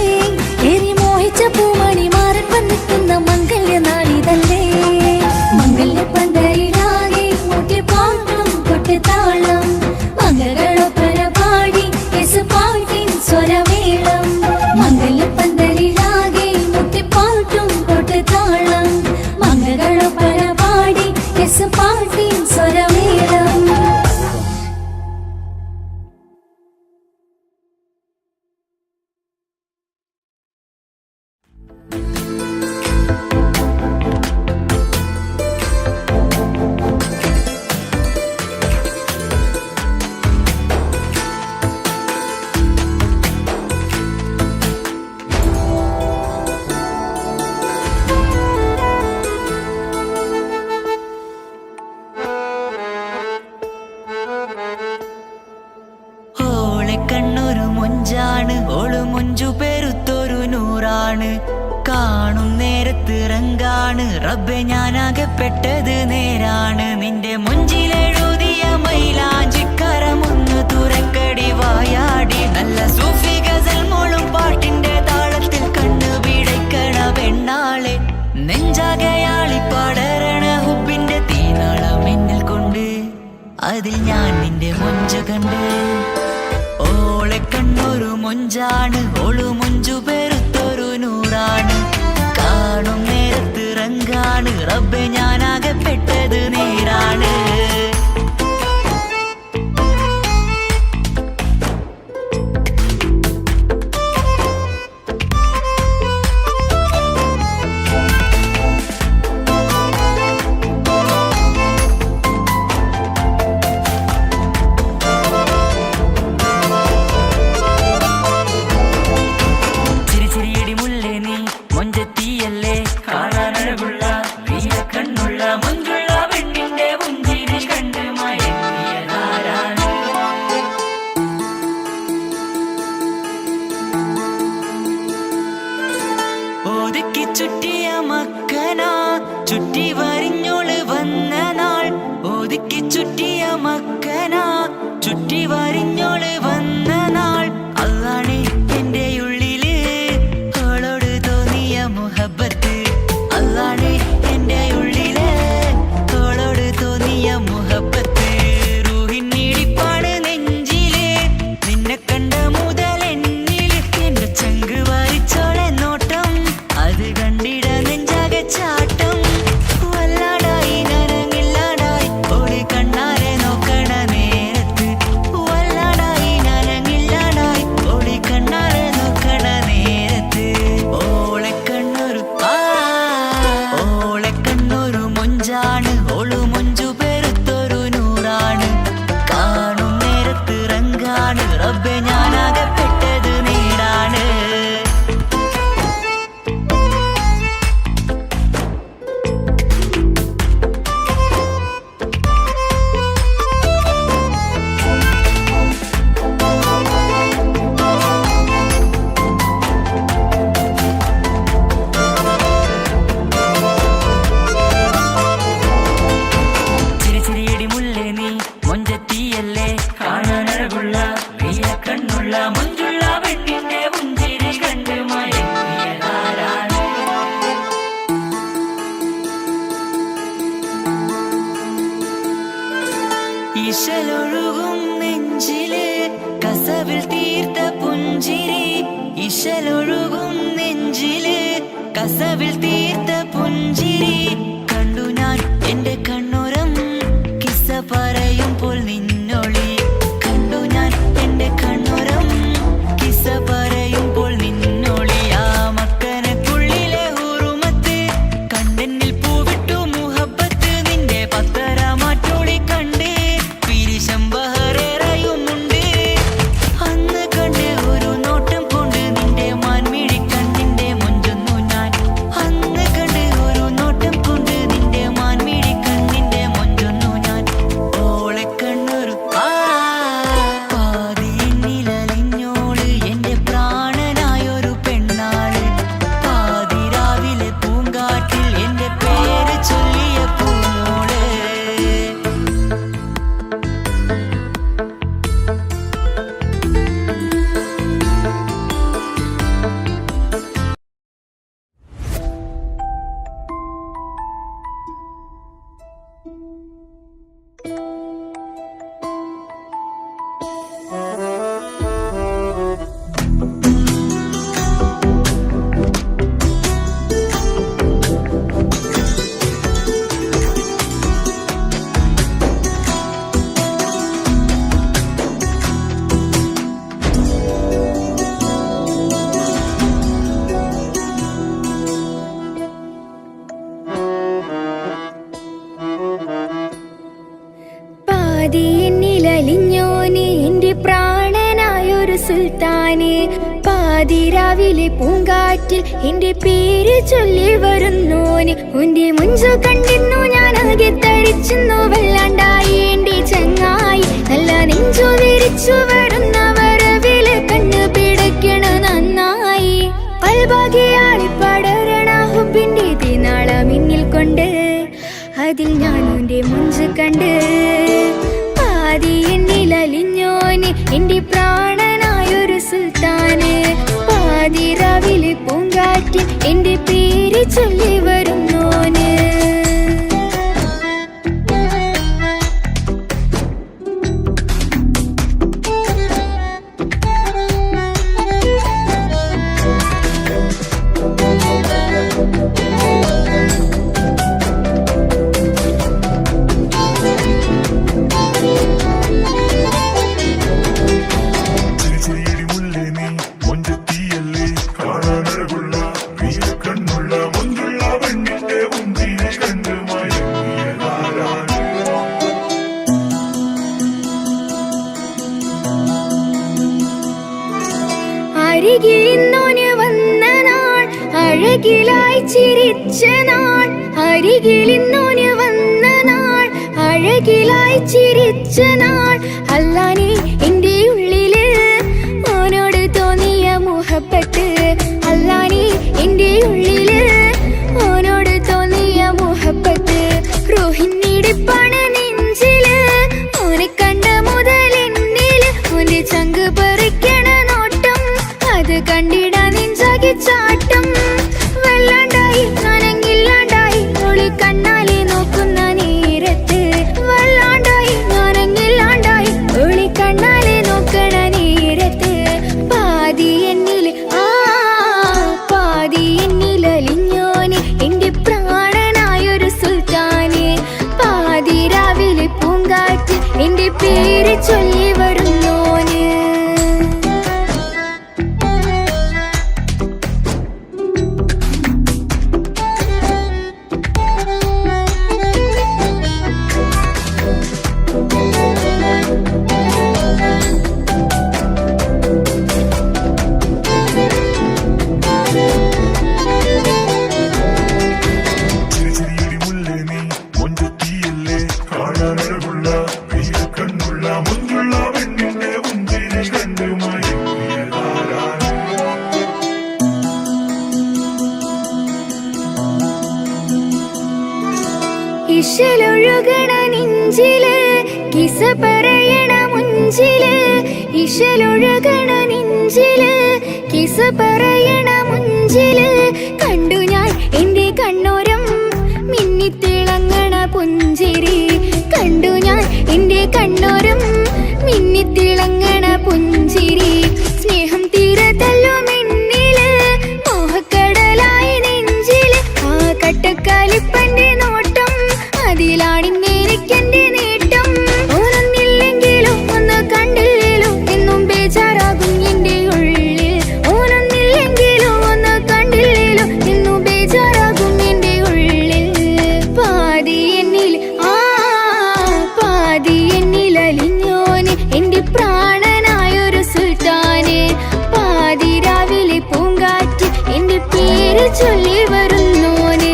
ഏറി മോഹിച്ച പൂമണി മാറൻ വന്നിക്കുന്ന മംഗല്യ നാളിതല്ലേ മംഗല്യ പന്തലിലാകെ മുട്ടിപ്പാട്ടും കൊട്ടുതാളം മംഗളൊപ്പന പാടി കെസ് പാട്ടിൻ സ്വരമേളം മംഗല്യ പന്തലിലാകെ മുട്ടിപ്പാട്ടും കൊട്ടുതാളം മംഗളൊപ്പന പാടി കെസ് പാട്ടിൻ സ്വരമേളം
കണ്ണൊരു മൊഞ്ചാണ് ഓള് മൊഞ്ചു പെരുത്തൊരു നൂറാണ് കാണും നേരത്ത് റങ്കാണ് റബ്ബെ ഞാനാകപ്പെട്ടത് നേരാണ് നിന്റെ മൊഞ്ചിലെഴുതിയ മൈലാഞ്ചിക്കരമൊന്ന് തുറക്കടി വായാടി നല്ല സൂഫി ഗസൽ മോളും പാട്ടിന്റെ താളത്തിൽ കണ്ണു പിടയ്ക്കണ പെണ്ണാളെ നെഞ്ചാകയാളി പടരണ ഹുബിന്റെ തീനാളം എന്നിൽ കൊണ്ട് അതിൽ ഞാൻ നിന്റെ മൊഞ്ചു കണ്ട് ഓളെ കണ്ണൊരു മൊഞ്ചാണ് ഓളു മൊഞ്ചു പെരുത്തൊരു നൂറാണ് കാണും നേരത്ത് റങ്കാണ് റബ്ബെ ഞാനാകപ്പെട്ടത് നേരാണ് ചുറ്റിയ മക്കനാ ചുറ്റി വരിഞ്ഞോള് വന്ന നാൾ ഒതുക്കി ചുറ്റിയ മക്കനാ ചുറ്റി വരിഞ്ഞോള് വന്ന നാൾ അതാണ് എന്റെ ഉള്ളില് അവളോട് തോന്നിയ മുഹബത്ത് അതാണ് എന്റെ ഉള്ളില് അവളോട് തോന്നിയ മുഹബത്ത് റൂഹിന്നിടിപ്പാണ് നെഞ്ചില് നിന്നെ കണ്ട മുതൽ എന്നില് എന്റെ ചങ്ക് വാരിച്ചോളെ നോട്ടം അത് കണ്ടിട നെഞ്ചാകെ ചാട്ടം ഇശലൊഴുകും നെഞ്ചില് കസവിൽ തീർത്ത പുഞ്ചിരി ഇശലൊഴുകും നെഞ്ചില് കസവിൽ തീർത്ത പുഞ്ചിരി കണ്ടു ഞാൻ എന്റെ കണ്ണുരം കിസ്സ പറയുമ്പോൾ നിന്നൊളി കണ്ടു ഞാൻ എന്റെ കണ്ണുരം കിസ്സ പറയുമ്പോൾ നിന്നൊളി ആ മക്കനക്കുള്ളിലെ ഹുറുമത്ത് കണ്ണെന്നിൽ പൂവിട്ടു മുഹബത്ത് നിന്റെ പത്തര മാറ്റോളി കണ്ട് പിരിശം ബഹറേറയുമുണ്ട് അന്ന് കണ്ട് ഒരു നോട്ടം കൊണ്ട് നിന്റെ മാൻമിഴി കണ്ണിന്റെ മുഞ്ചൊന്നു ഞാൻ അന്ന് കണ്ട് ഒരു നോട്ടം കൊണ്ട് നിന്റെ മാൻമിഴി കണ്ണിന്റെ മുഞ്ചൊന്നു ഞാൻ ഓളെ കണ്ണൊരു പാതിയെന്നിലലിഞ്ഞോള് എന്റെ പ്രാണനായൊരു പെണ്ണാള് പാതിരാവിലെ പൂങ്കാറ്റിൽ എന്റെ പേര് ചൊല്ലിയ പൂമോള്
പാതിയെന്നിലലിഞ്ഞോന് എന്റെ പ്രാണനായൊരു സുൽത്താന് പാതിരാവിലെ പൂങ്കാറ്റിൽ എന്റെ പേര് ചൊല്ലി വരുന്നോന് ഉന്റെ മുഞ്ചു കണ്ടിരുന്നു ഞാൻ ആകെ തരിച്ചെന്നു വല്ലാണ്ടായി എന്റെ ചങ്ങായി നല്ല നെഞ്ചു വിരിച്ചു വരുന്ന വരവില് കണ്ണു പിടയ്ക്കണ നന്നായി പൽഭാഗിയാളി പടരണ ഹുബിന്റെ തിനാള മിന്നിൽ കൊണ്ട് അതിൽ ഞാൻ ഉന്റെ മുഞ്ചു കണ്ട് പാതിയെന്നിലലിഞ്ഞോന് എന്റെ പ്രാണനായൊരു സുൽത്താന് പാതിരാവിലെ പൂങ്കാറ്റിൽ എന്റെ പേര് ചൊല്ലി വരുന്നോന് അരികിലിന്നോന് വന്ന നാൾ അഴകിലായി ചിരിച്ച നാൾ അരികിലിന്നോന് വന്ന നാൾ അഴകിലായി ചിരിച്ച നാൾ അല്ലാനെ എന്റെ ഉള്ളില് ഓനോട് തോന്നിയ മുഹബത്ത് അല്ലാനെ എന്റെ ഉള്ളില് ഓനോട് തോന്നിയ മുഹബത്ത് റോഹിണിടിപ്പാണ് നെഞ്ചില് ഓനെ കണ്ട മുതൽ എന്നില് ഓന്റെ ചങ്ക് പറിക്കണ നോട്ടം അത് കണ്ടിട നെഞ്ചാകി ചാട്ടം വല്ലാണ്ടായി നനങ്ങില്ലാണ്ടായി ഒളി കണ്ണാലെ നോക്കുന്ന നേരത്ത് വല്ലാണ്ടായി നനങ്ങില്ലാണ്ടായി ഒളി കണ്ണാലെ നോക്കണ നേരത്ത് പാതിയെന്നിലലിഞ്ഞോന് എന്റെ പ്രാണനായൊരു സുൽത്താന് പാതിരാവിലെ പൂങ്കാറ്റ് എന്റെ പേര് ചൊല്ലി വരുന്നോന് ഇശലൊഴുകണ നെഞ്ചില് കിസ പറയണ മുഞ്ചില് ഇശലൊഴുകണ നെഞ്ചില് കിസ പറയണ മുഞ്ചില് കണ്ടു ഞാൻ എന്റെ കണ്ണോരം മിന്നിത്തിളങ്ങണ പുഞ്ചിരി കണ്ടു ഞാൻ എന്റെ കണ്ണോരം മുന്നിൽ വരുന്നോന്.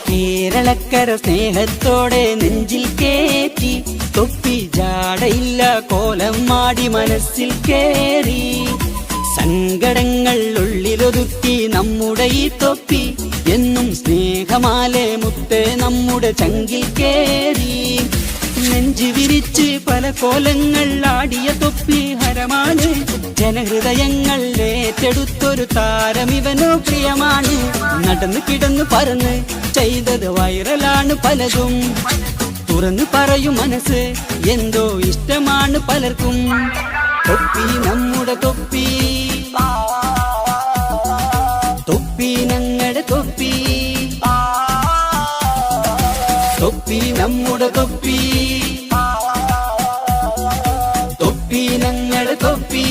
കേരളക്കര സ്നേഹത്തോടെ നെഞ്ചിൽ കേറ്റി തൊപ്പി ജാടയില്ല കോലം മാടി മനസ്സിൽ കേറി സങ്കടങ്ങൾ ഉള്ളിലൊതുക്കി നമ്മുടെ ഈ തൊപ്പി എന്നും സ്നേഹമാലെ മുത്ത് നമ്മുടെ ചങ്കിൽ കേറി നെഞ്ചു വിരിച്ച് പല കോലങ്ങൾ ആടിയ തൊപ്പി ഹരമാണ് ജനഹൃദയങ്ങൾ ഏറ്റെടുത്തൊരു താരമിവനോ പ്രിയമാണ് നടന്നു കിടന്നു പറന്ന് ചെയ്തത് വൈറലാണ് പലതും തുറന്നു പറയും മനസ്സ് എന്തോ ഇഷ്ടമാണ് പലർക്കും തൊപ്പി നമ്മുടെ തൊപ്പി തൊപ്പി ഞങ്ങളുടെ തൊപ്പി തൊപ്പി നമ്മുടെ തൊപ്പി തൊപ്പി ഞങ്ങളുടെ തൊപ്പി